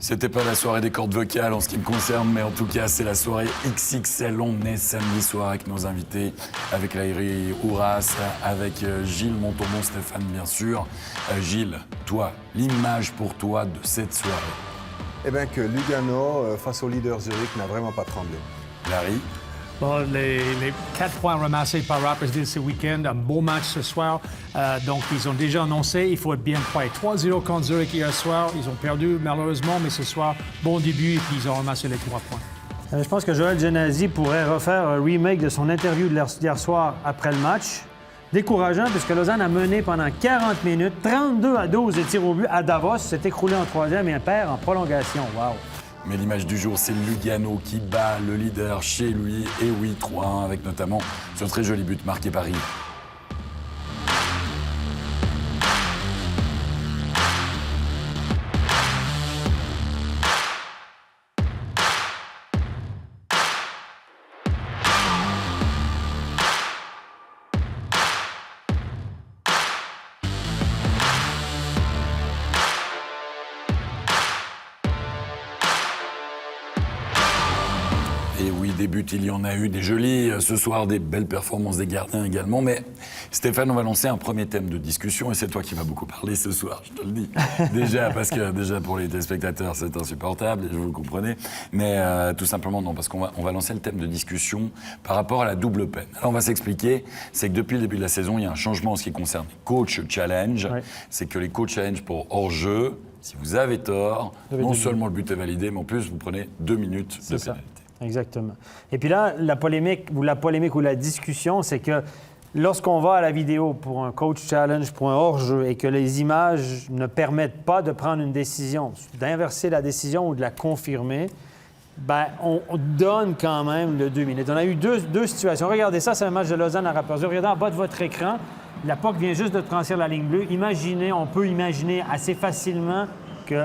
C'était pas la soirée des cordes vocales en ce qui me concerne, mais en tout cas, c'est la soirée XXL. On est samedi soir avec nos invités, avec Lahiri Ouras, avec Gilles Montauban, Stéphane, bien sûr. Gilles, toi, l'image pour toi de cette soirée? Eh bien, que Lugano, face au leader Zurich, n'a vraiment pas tremblé. Larry? Bon, les 4 points ramassés par Rapperswil ce week-end, un beau match ce soir. Donc, ils ont déjà annoncé, il faut être bien prêt. 3-0 contre Zurich hier soir. Ils ont perdu malheureusement, mais ce soir, bon début et puis ils ont ramassé les 3 points. Je pense que Joël Genasi pourrait refaire un remake de son interview d'hier soir après le match. Décourageant, puisque Lausanne a mené pendant 40 minutes, 32-12 de tirs au but à Davos, s'est écroulé en troisième et un perd en prolongation. Wow! Mais l'image du jour, c'est Lugano qui bat le leader chez lui. Et oui, 3-1, avec notamment ce très joli but marqué par Yves. Et oui, des buts, il y en a eu, des jolis. Ce soir, des belles performances des gardiens également. Mais Stéphane, on va lancer un premier thème de discussion et c'est toi qui vas beaucoup parler ce soir, je te le dis. Déjà, parce que déjà pour les téléspectateurs, c'est insupportable, et vous le comprenez. Mais tout simplement, non, parce qu'on va lancer le thème de discussion par rapport à la double peine. Alors, on va s'expliquer. C'est que depuis le début de la saison, il y a un changement en ce qui concerne les coach challenge. Ouais. C'est que les coach challenge pour hors-jeu, si vous avez tort, non seulement le but est validé, mais en plus, vous prenez 2 minutes de pénalité. Exactement. Et puis là, la polémique ou la discussion, c'est que lorsqu'on va à la vidéo pour un coach challenge, pour un hors-jeu, et que les images ne permettent pas de prendre une décision, d'inverser la décision ou de la confirmer, ben on donne quand même le 2 minutes. On a eu deux situations. Regardez ça, c'est un match de Lausanne à Rapperswil. Regardez en bas de votre écran, la POC vient juste de transir la ligne bleue. Imaginez, on peut imaginer assez facilement que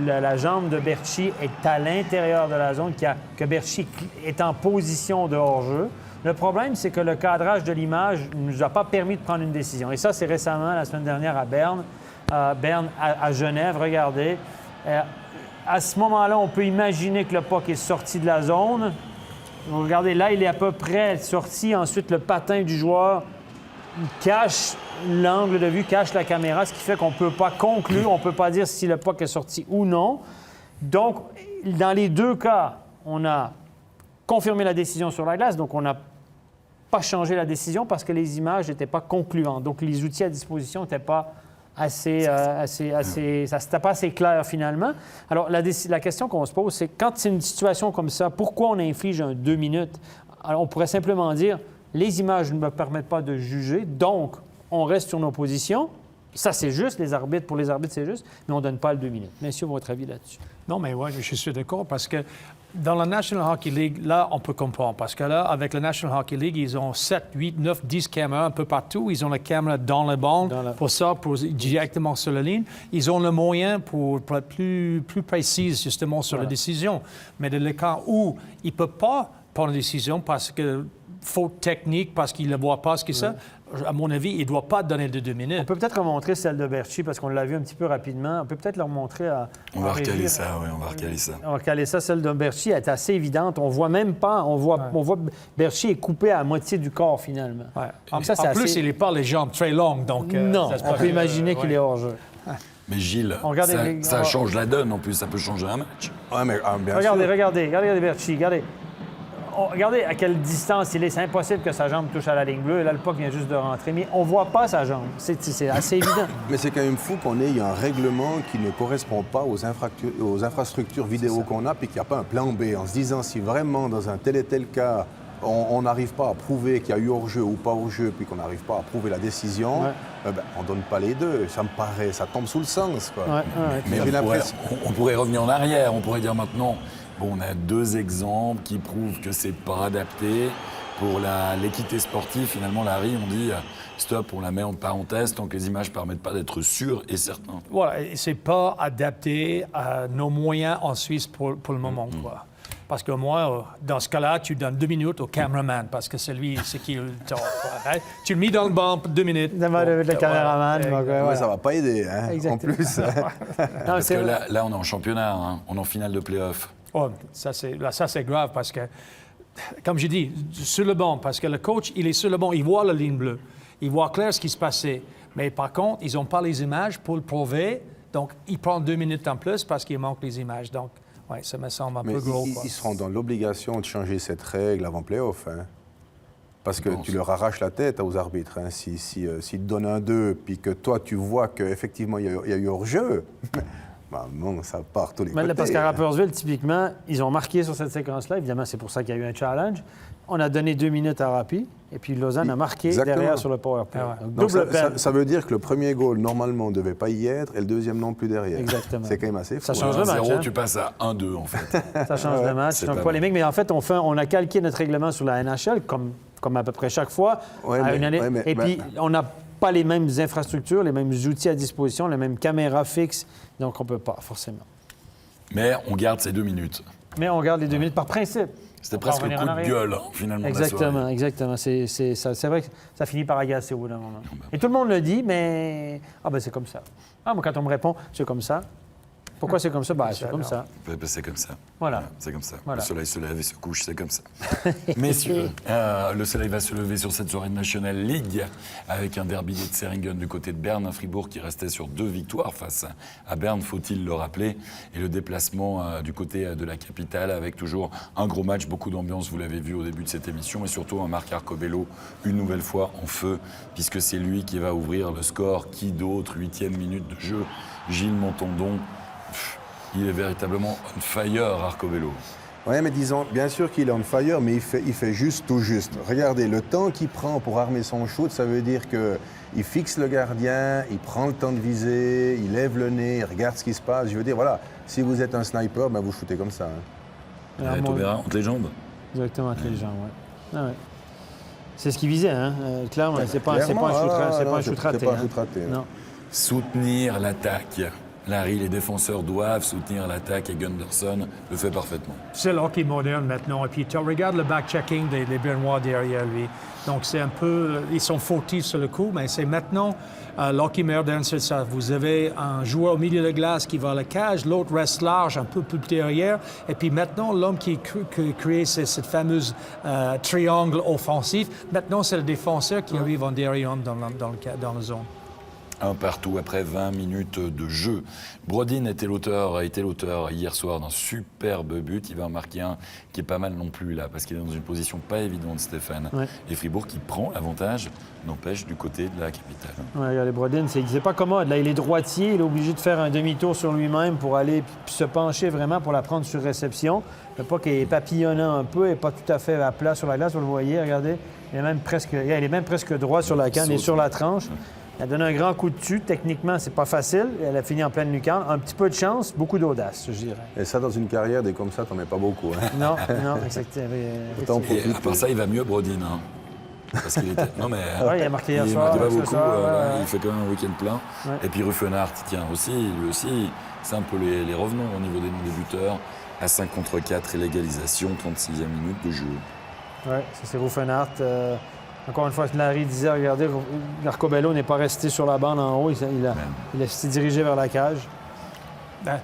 la jambe de Berchi est à l'intérieur de la zone, que Berchi est en position de hors-jeu. Le problème, c'est que le cadrage de l'image ne nous a pas permis de prendre une décision. Et ça, c'est récemment, la semaine dernière, à Berne, à Genève. Regardez. À ce moment-là, on peut imaginer que le puck est sorti de la zone. Regardez, là, il est à peu près sorti. Ensuite, le patin du joueur cache l'angle de vue, cache la caméra, ce qui fait qu'on ne peut pas conclure, on ne peut pas dire si le puck est sorti ou non. Donc, dans les deux cas, on a confirmé la décision sur la glace, donc on n'a pas changé la décision parce que les images n'étaient pas concluantes. Donc, les outils à disposition n'étaient pas c'était pas assez clair finalement. Alors, la question qu'on se pose, c'est quand c'est une situation comme ça, pourquoi on inflige un 2 minutes? Alors, on pourrait simplement dire, les images ne me permettent pas de juger, donc on reste sur nos positions. Ça, c'est juste. Pour les arbitres, c'est juste. Mais on ne donne pas le 2 minutes. Messieurs, votre avis là-dessus? Non, mais oui, je suis d'accord parce que dans la National Hockey League, là, on peut comprendre. Parce que là, avec la National Hockey League, ils ont 7, 8, 9, 10 caméras un peu partout. Ils ont la caméra dans le banc pour directement sur la ligne. Ils ont le moyen pour être plus précis, justement, sur la décision. Mais dans le cas où il ne peut pas prendre une décision parce que faute technique, parce qu'il ne voit pas ce que c'est, à mon avis, il ne doit pas donner de 2 minutes. On peut peut-être remontrer celle de Berchi, parce qu'on l'a vu un petit peu rapidement. On peut peut-être le remontrer à... On va recaler ça, oui, on va recaler ça. On va recaler ça. Celle de Berchi est assez évidente. On voit même pas... On voit Berchi est coupé à moitié du corps, finalement. Ouais. En plus, il n'est pas les jambes très longues, donc... non, on peut imaginer qu'il est hors-jeu. Mais Gilles, ça change la donne, en plus, ça peut changer un match. Ouais, mais bien regardez Berchi, regardez. Regardez à quelle distance il est. C'est impossible que sa jambe touche à la ligne bleue. Et là, le puck vient juste de rentrer. Mais on ne voit pas sa jambe. C'est assez évident. Mais c'est quand même fou qu'on ait un règlement qui ne correspond pas aux infrastructures vidéo qu'on a, puis qu'il n'y a pas un plan B. En se disant, si vraiment, dans un tel et tel cas, on n'arrive pas à prouver qu'il y a eu hors-jeu ou pas hors-jeu, puis qu'on n'arrive pas à prouver la décision, on ne donne pas les deux. Ça me paraît, ça tombe sous le sens, quoi. Mais on pourrait revenir en arrière. On pourrait dire maintenant... Bon, on a 2 exemples qui prouvent que c'est pas adapté. Pour l'équité sportive, finalement, Larry, on dit stop, on la met en parenthèse tant que les images ne permettent pas d'être sûrs et certains. Voilà, c'est pas adapté à nos moyens en Suisse pour le moment, quoi. Parce que moi, dans ce cas-là, tu donnes 2 minutes au cameraman, parce que c'est lui, c'est qui le temps. Hein? Tu le mets dans le banc pour 2 minutes. Devant le caméraman. Voilà. donc, Ouais, voilà. ça va pas aider, hein, en Exactement. plus. Non, Parce c'est que vrai. là, on est en championnat, hein. On est en finale de play-off. Oh, ça, c'est grave parce que, comme je dis, sur le banc, parce que le coach, il est sur le banc, il voit la ligne bleue, il voit clair ce qui se passait. Mais par contre, ils n'ont pas les images pour le prouver, donc il prend 2 minutes en plus parce qu'il manque les images. Donc, oui, ça me semble un Mais peu gros. ils seront dans l'obligation de changer cette règle avant playoff. Hein. Parce que pense. tu leur arraches la tête aux arbitres. Hein. S'ils te donnent un 2, puis que toi, tu vois qu'effectivement, il y a eu hors-jeu, ben, bon, ça part tous les Mais côtés. là, parce qu'à Rapperswil, typiquement, ils ont marqué sur cette séquence-là. Évidemment, c'est pour ça qu'il y a eu un challenge. On a donné 2 minutes à Rapi, et puis Lausanne a marqué Exactement. derrière sur le powerplay. Ah ouais. Donc, Double peine. ça veut dire que le premier goal, normalement, ne devait pas y être, et le deuxième non plus derrière. Exactement. C'est quand même assez fou. Ça change hein. le match. 0, Hein? tu passes à 1-2, en fait. Ça change le match. c'est C'est pas un polémique, mais en fait, on a calqué notre règlement sur la NHL, comme à peu près chaque fois. Ouais, à mais- une année. ouais, mais- et puis, on n'a pas les mêmes infrastructures, les mêmes outils à disposition, les mêmes caméras fixes, donc on ne peut pas, forcément. Mais on garde ces 2 minutes. Mais on garde les 2 minutes par principe. C'était On peut presque le revenir coup en de arrière. gueule, hein, finalement, de la Exactement, soirée. exactement. C'est vrai que ça finit par agacer au bout d'un moment. Et tout le monde le dit, mais... Ah ben c'est comme ça. Ah, moi, quand on me répond, c'est comme ça. Pourquoi c'est comme ça? Ben, c'est comme ça. C'est comme ça. Voilà. Ouais, c'est comme ça. Voilà. Le soleil se lève et se couche, c'est comme ça. Messieurs, le soleil va se lever sur cette soirée de National League avec un derby de Tseringen du côté de Berne, un Fribourg qui restait sur 2 victoires face à Berne, faut-il le rappeler, et le déplacement du côté de la capitale avec toujours un gros match, beaucoup d'ambiance, vous l'avez vu au début de cette émission, et surtout un Marc Arcobello une nouvelle fois en feu, puisque c'est lui qui va ouvrir le score. Qui d'autre? 8e minute de jeu, Gilles Montandon. Il est véritablement on fire, Arcobello. Oui, mais disons, bien sûr qu'il est on fire, mais il fait juste tout juste. Regardez, le temps qu'il prend pour armer son shoot, ça veut dire qu'il fixe le gardien, il prend le temps de viser, il lève le nez, il regarde ce qui se passe. Je veux dire, voilà, si vous êtes un sniper, ben vous shootez comme ça. Hein. Alors, moi- Taubira, entre les jambes. Exactement, intelligent, oui. Ah, ouais. C'est ce qu'il visait, hein. Clairement, c'est pas un shoot Clairement, raté. non, C'est c'est pas un shoot raté. pas un hein. shoot raté, hein. Non. Soutenir l'attaque. Larry, les défenseurs doivent soutenir l'attaque et Gunderson le fait parfaitement. C'est le hockey moderne maintenant. Et puis, tu regardes le back-checking des Bernois derrière lui. Donc, c'est un peu... Ils sont fautifs sur le coup, mais c'est maintenant... le hockey moderne, c'est ça. Vous avez un joueur au milieu de la glace qui va à la cage, l'autre reste large, un peu plus derrière. Et puis maintenant, l'homme qui crée cette fameuse triangle offensif, maintenant, c'est le défenseur qui arrive en derrière dans la zone. Un partout après 20 minutes de jeu. Brodin a été l'auteur hier soir d'un superbe but. Il va en marquer un qui est pas mal non plus là, parce qu'il est dans une position pas évidente, Stéphane. Ouais. Et Fribourg qui prend l'avantage, n'empêche, du côté de la capitale. Ouais, regardez, Brodin, c'est pas commode. Là, il est droitier, il est obligé de faire un demi-tour sur lui-même pour aller puis se pencher vraiment pour la prendre sur réception. Le puck est papillonnant un peu, et pas tout à fait à plat sur la glace, vous le voyez, regardez. Il est même presque droit sur la canne et sur la tranche. Elle a donné un grand coup de dessus. Techniquement, c'est pas facile. Elle a fini en pleine lucarne. Un petit peu de chance, beaucoup d'audace, je dirais. Et ça, dans une carrière, des comme ça, t'en mets pas beaucoup. Hein. Non, non, exactement. Autant Et profiter. à part ça, il va mieux, Brodin. Hein. Parce qu'il était... Non, mais... Ouais, il a marqué hier il soir. marquait pas ce beaucoup. soir, ouais. Il fait quand même un week-end plein. Ouais. Et puis Ruffenhardt, tiens, aussi, lui aussi, c'est un peu les revenants au niveau des non-débuteurs. À 5 contre 4 et l'égalisation, 36e minute de jeu. Oui, ça c'est Ruffenhardt. Encore une fois, Larry disait, regardez, Arcobello n'est pas resté sur la bande en haut, il s'est dirigé vers la cage. Ben,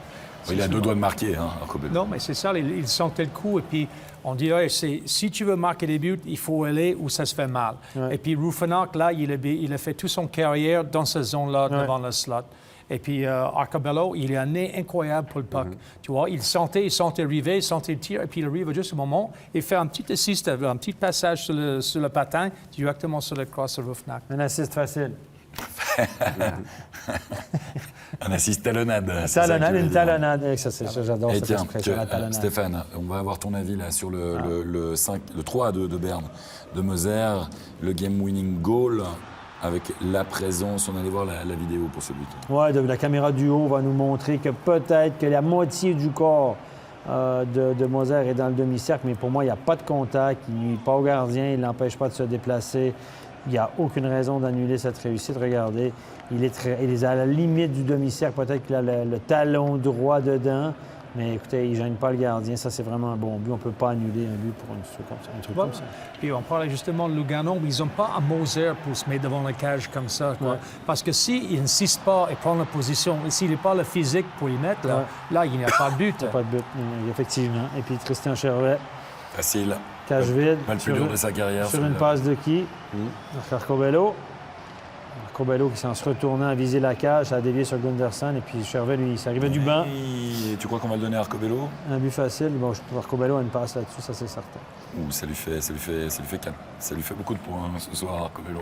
Il a 2 doigts de marquer, hein, Arcobello. non, mais c'est ça, il sentait le coup. Et puis, on dirait, si tu veux marquer des buts, il faut aller où ça se fait mal. Ouais. Et puis, Ruffenhardt, là, il a fait toute son carrière dans cette zone-là, devant le slot. Et puis, Arcobello, il a un nez incroyable pour le puck. Tu vois, il sentait arriver, il sentait le tir, et puis il arrive juste au moment, il fait un petit assist, un petit passage sur le patin, directement sur le cross de Ruffenhardt. Un assist facile. Un assist talonnade. c'est ça que Talonnade, tu veux une dire. talonnade. J'adore Et cette tiens, expression, la talonnade. Stéphane, on va avoir ton avis là sur le 3-2 de Berne, de Moser, le game-winning goal, avec la présence. On allait voir la vidéo pour ce but. Oui, la caméra du haut va nous montrer que peut-être que la moitié du corps de Moser est dans le demi-cercle, mais pour moi, il n'y a pas de contact, il n'est pas au gardien, il ne l'empêche pas de se déplacer. Il n'y a aucune raison d'annuler cette réussite. Regardez, il est à la limite du demi-cercle, peut-être qu'il a le talon droit dedans. Mais écoutez, il ne gêne pas le gardien. Ça, c'est vraiment un bon but. On ne peut pas annuler un but pour un truc comme ça. Puis on parlait justement de Lugano, mais ils n'ont pas un Moser pour se mettre devant la cage comme ça. Quoi. Ouais. Parce que s'il n'insiste pas et prend la position, et s'il n'est pas le physique pour y mettre, là il n'y a pas de but. Il n'y a pas de but, effectivement. Et puis Christian Chervet, Facile. cage vide. Pas le plus dur de sa carrière. Sur une passe de qui? Marco Bello. Marco Bello qui, s'en se retournant, a visé la cage, ça a dévié sur Gunderson. Et puis Chervet, lui, il s'arrivait du banc. Et tu crois qu'on va le donner à Arcobello? Un but facile. Bon, Marco Bello a une passe là-dessus, ça c'est certain. Ça lui fait beaucoup de points ce soir, Arcobello.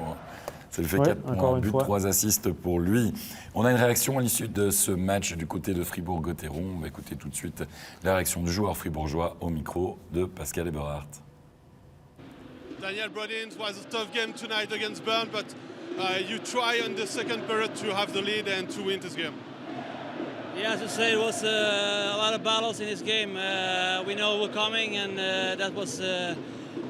Ça lui fait Ouais, 4 encore points, une but, fois. 3 assists pour lui. On a une réaction à l'issue de ce match du côté de Fribourg-Gotteron. On va écouter tout de suite la réaction du joueur fribourgeois au micro de Pascal Eberhardt. Daniel Brodin, it was a tough game tonight against Bern, but you try in the second period to have the lead and to win this game. Yeah, as you say, it was a lot of battles in this game. We know we're coming, and that was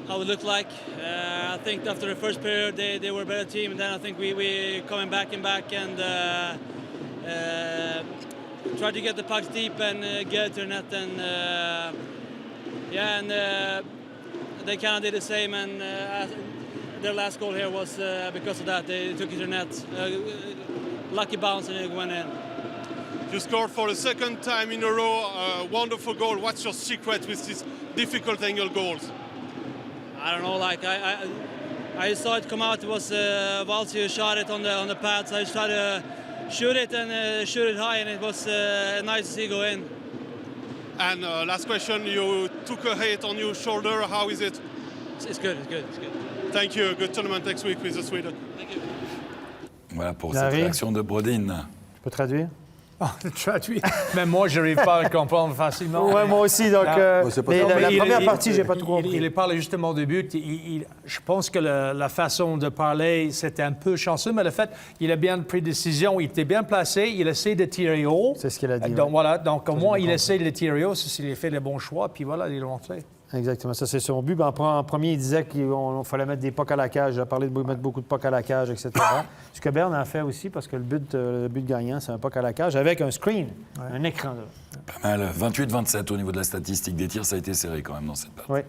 how it looked like. I think after the first period, they were a better team, and then I think we coming back and tried to get the pucks deep and get it to the net, and they kind of did the same, and their last goal here was because of that. They took it to the net. Lucky bounce, and it went in. You scored for the second time in a row, a wonderful goal. What's your secret with these difficult angle goals? I don't know, like I saw it come out. It was Valsi who shot it on the pads. I just tried to shoot it and shoot it high, and it was nice to see go in. And last question, you took a hit on your shoulder. How is it? It's good. Thank you. Good tournament next week with Sweden. Thank you. Voilà pour Larry. cette réaction de Brodin. Tu peux traduire? Traduit. Même moi, je n'arrive pas à le comprendre facilement. Ouais, moi aussi. Donc, c'est pas mais ça. la Mais première partie, j'ai pas tout compris. Il parle justement du but. Je pense que la façon de parler, c'était un peu chanceux, mais le fait, il a bien pris des décisions, il était bien placé, il essaie de tirer haut. C'est ce qu'il a dit. Donc ouais. voilà, donc au moins, j'ai il bien essaie de le tirer haut, s'il a fait les bons choix, puis voilà, il l'a fait. Exactement, ça c'est son but. Ben, en premier, il disait qu'il fallait mettre des pucks à la cage. Il a parlé de mettre beaucoup de pucks à la cage, etc. Ce que Bern a fait aussi, parce que le but gagnant, c'est un puck à la cage avec un screen, un écran. Là. Pas mal. 28-27 au niveau de la statistique des tirs, ça a été serré quand même dans cette partie. Oui.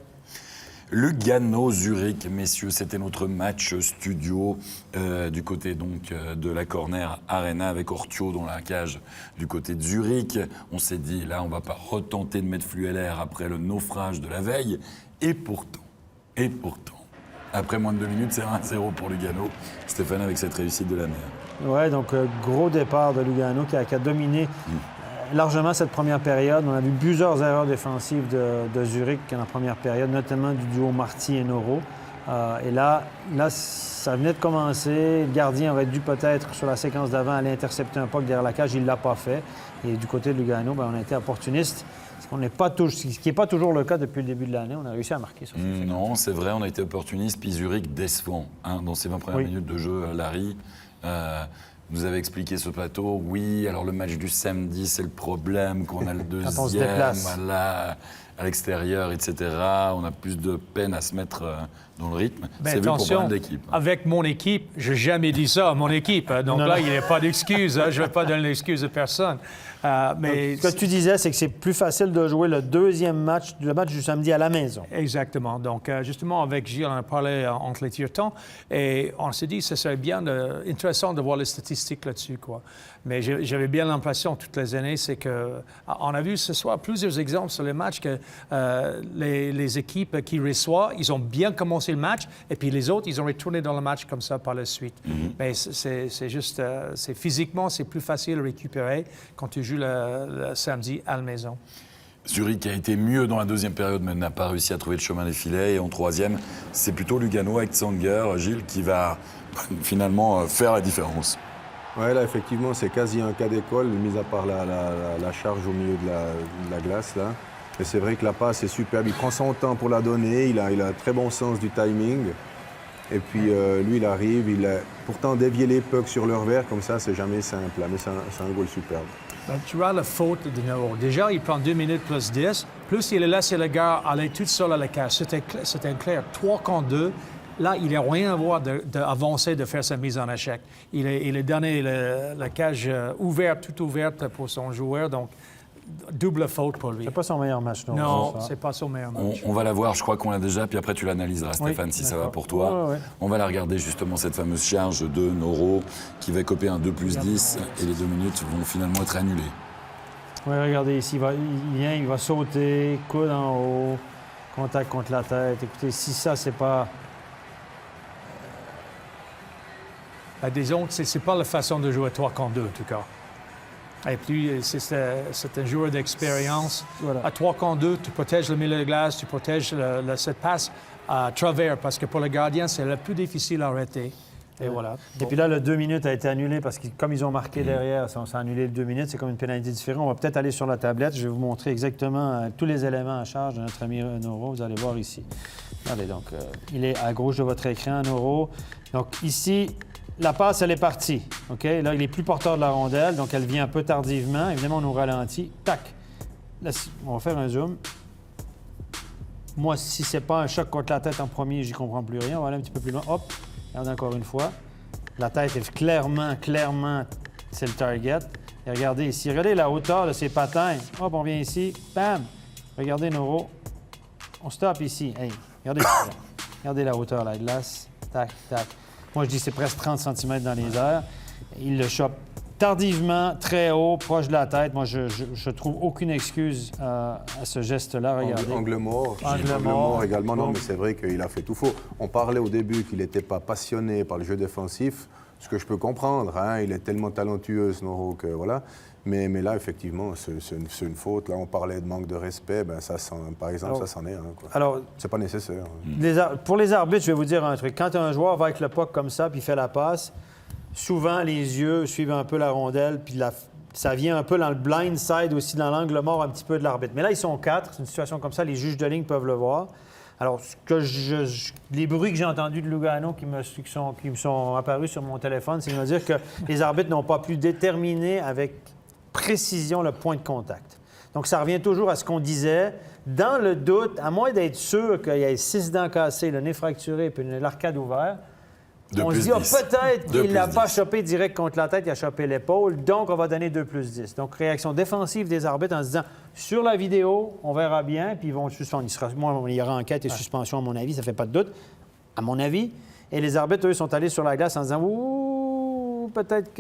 Lugano-Zurich, messieurs, c'était notre match studio du côté donc de la Corner Arena avec Ortio dans la cage du côté de Zurich. On s'est dit, là, on va pas retenter de mettre Flueller après le naufrage de la veille. Et pourtant, après moins de 2 minutes, c'est 1-0 pour Lugano. Stéphane avec cette réussite de la mer. Oui, donc gros départ de Lugano qui a dominé largement cette première période. On a vu plusieurs erreurs défensives de Zurich dans la première période, notamment du duo Marty et Noro. Et là, ça venait de commencer. Le gardien aurait dû peut-être, sur la séquence d'avant, aller intercepter un puck derrière la cage. Il ne l'a pas fait. Et du côté de Lugano, on a été opportuniste. Ce qui n'est pas toujours le cas depuis le début de l'année. On a réussi à marquer sur ces séquences. Non, c'est vrai, on a été opportuniste. Puis Zurich décevant dans ses 20 premières minutes de jeu. Larry nous avait expliqué ce plateau. Oui, alors le match du samedi, c'est le problème qu'on a le on se deuxième déplace. à l'extérieur, etc. On a plus de peine à se mettre dans le rythme. Ben, C'est vu pour attention, problème d'équipe. avec mon équipe, je n'ai jamais dit ça à mon équipe. Hein. Donc Non, là, non. il n'y a pas d'excuse. Hein. Je ne vais pas donner l'excuse à personne. Mais Ce que tu disais, c'est que c'est plus facile de jouer le deuxième match, le match du samedi à la maison. Exactement. Donc, justement, avec Gilles, on a parlé entre les tiers-temps et on s'est dit que ce serait bien intéressant de voir les statistiques là-dessus, quoi. Mais j'avais bien l'impression toutes les années, c'est qu'on a vu ce soir plusieurs exemples sur les matchs que les équipes qui reçoivent, ils ont bien commencé le match et puis les autres, ils ont retourné dans le match comme ça par la suite. Mais c'est juste, physiquement, c'est plus facile à récupérer quand tu joues le samedi à la maison. Zurich a été mieux dans la deuxième période, mais n'a pas réussi à trouver le chemin des filets. Et en troisième, c'est plutôt Lugano avec Tsanger, Gilles, qui va finalement faire la différence. Oui, là, effectivement, c'est quasi un cas d'école, mis à part la charge au milieu de la glace, là. Mais c'est vrai que la passe est superbe. Il prend son temps pour la donner. Il a un très bon sens du timing. Et puis, lui, il arrive. Il a pourtant dévié les pucks sur leur verre. Comme ça, c'est jamais simple. Là, mais c'est un goal superbe. Ben, tu vois la faute de Nero. Déjà, il prend 2 minutes plus 10. Plus, il a laissé le gars aller tout seul à la cage. C'était clair. 3 contre 2. Là, il n'a rien à voir d'avancer, de faire sa mise en échec. Il a donné la cage toute ouverte pour son joueur. Donc, double faute pour lui. C'est pas son meilleur match, non? Non, ce soir. c'est pas son meilleur match. On va la voir, je crois qu'on l'a déjà, puis après tu l'analyseras, Stéphane, si ça va pour toi. Ouais. On va la regarder justement, cette fameuse charge de Noro qui va copier un 2+10 et les 2 minutes vont finalement être annulées. Oui, regardez ici, il va sauter, coude en haut, contact contre la tête. Écoutez, si ça, c'est pas... Disons que c'est pas la façon de jouer 3 contre 2, en tout cas. Et puis, c'est un joueur d'expérience. Voilà. À 3 contre 2, tu protèges le milieu de glace, tu protèges cette passe à travers, parce que pour le gardien, c'est le plus difficile à arrêter. Et voilà. Et puis là, le 2 minutes a été annulé parce que comme ils ont marqué derrière, on s'est annulé le 2 minutes, c'est comme une pénalité différente. On va peut-être aller sur la tablette. Je vais vous montrer exactement tous les éléments à charge de notre ami Noro. Vous allez voir ici. Regardez, donc, il est à gauche de votre écran, Noro. Donc ici, la passe, elle est partie. OK? Là, il est plus porteur de la rondelle, donc elle vient un peu tardivement. Évidemment, on nous ralentit. Tac! Là, on va faire un zoom. Moi, si c'est pas un choc contre la tête en premier, j'y comprends plus rien. On va aller un petit peu plus loin. Hop! Regardez encore une fois. La tête est clairement, c'est le target. Et regardez ici. Regardez la hauteur de ses patins. Hop, on vient ici. Bam! Regardez Noro. On stoppe ici. Hey, regardez ça. Regardez la hauteur, la glace. Tac, tac. Moi, je dis c'est presque 30 cm dans les airs. Il le chope tardivement, très haut, proche de la tête. Moi, je trouve aucune excuse à ce geste-là. Regardez. Angle mort. Angle mort également. Non, mais c'est vrai qu'il a fait tout faux. On parlait au début qu'il n'était pas passionné par le jeu défensif, ce que je peux comprendre. Hein. Il est tellement talentueux, ce Noro, que voilà. Mais là, effectivement, c'est une faute. Là, on parlait de manque de respect. Ben, par exemple, ça s'en est. Hein, quoi. Alors, c'est pas nécessaire. pour les arbitres, je vais vous dire un truc. Quand un joueur va avec le puck comme ça puis il fait la passe, souvent, les yeux suivent un peu la rondelle, puis ça vient un peu dans le blind side aussi, dans l'angle mort un petit peu de l'arbitre. Mais là, ils sont 4. C'est une situation comme ça. Les juges de ligne peuvent le voir. Alors, les bruits que j'ai entendus de Lugano qui me sont apparus sur mon téléphone, c'est de me dire que les arbitres n'ont pas pu déterminer avec précision le point de contact. Donc, ça revient toujours à ce qu'on disait. Dans le doute, à moins d'être sûr qu'il y ait 6 dents cassées, le nez fracturé puis l'arcade ouverte, on se dit, peut-être qu'il ne l'a pas chopé direct contre la tête, il a chopé l'épaule, donc on va donner 2+10. Donc, réaction défensive des arbitres en se disant, sur la vidéo, on verra bien, puis ils vont suspendre. Il y aura enquête et suspension, à mon avis, ça ne fait pas de doute, à mon avis. Et les arbitres, eux, sont allés sur la glace en se disant, ouh, peut-être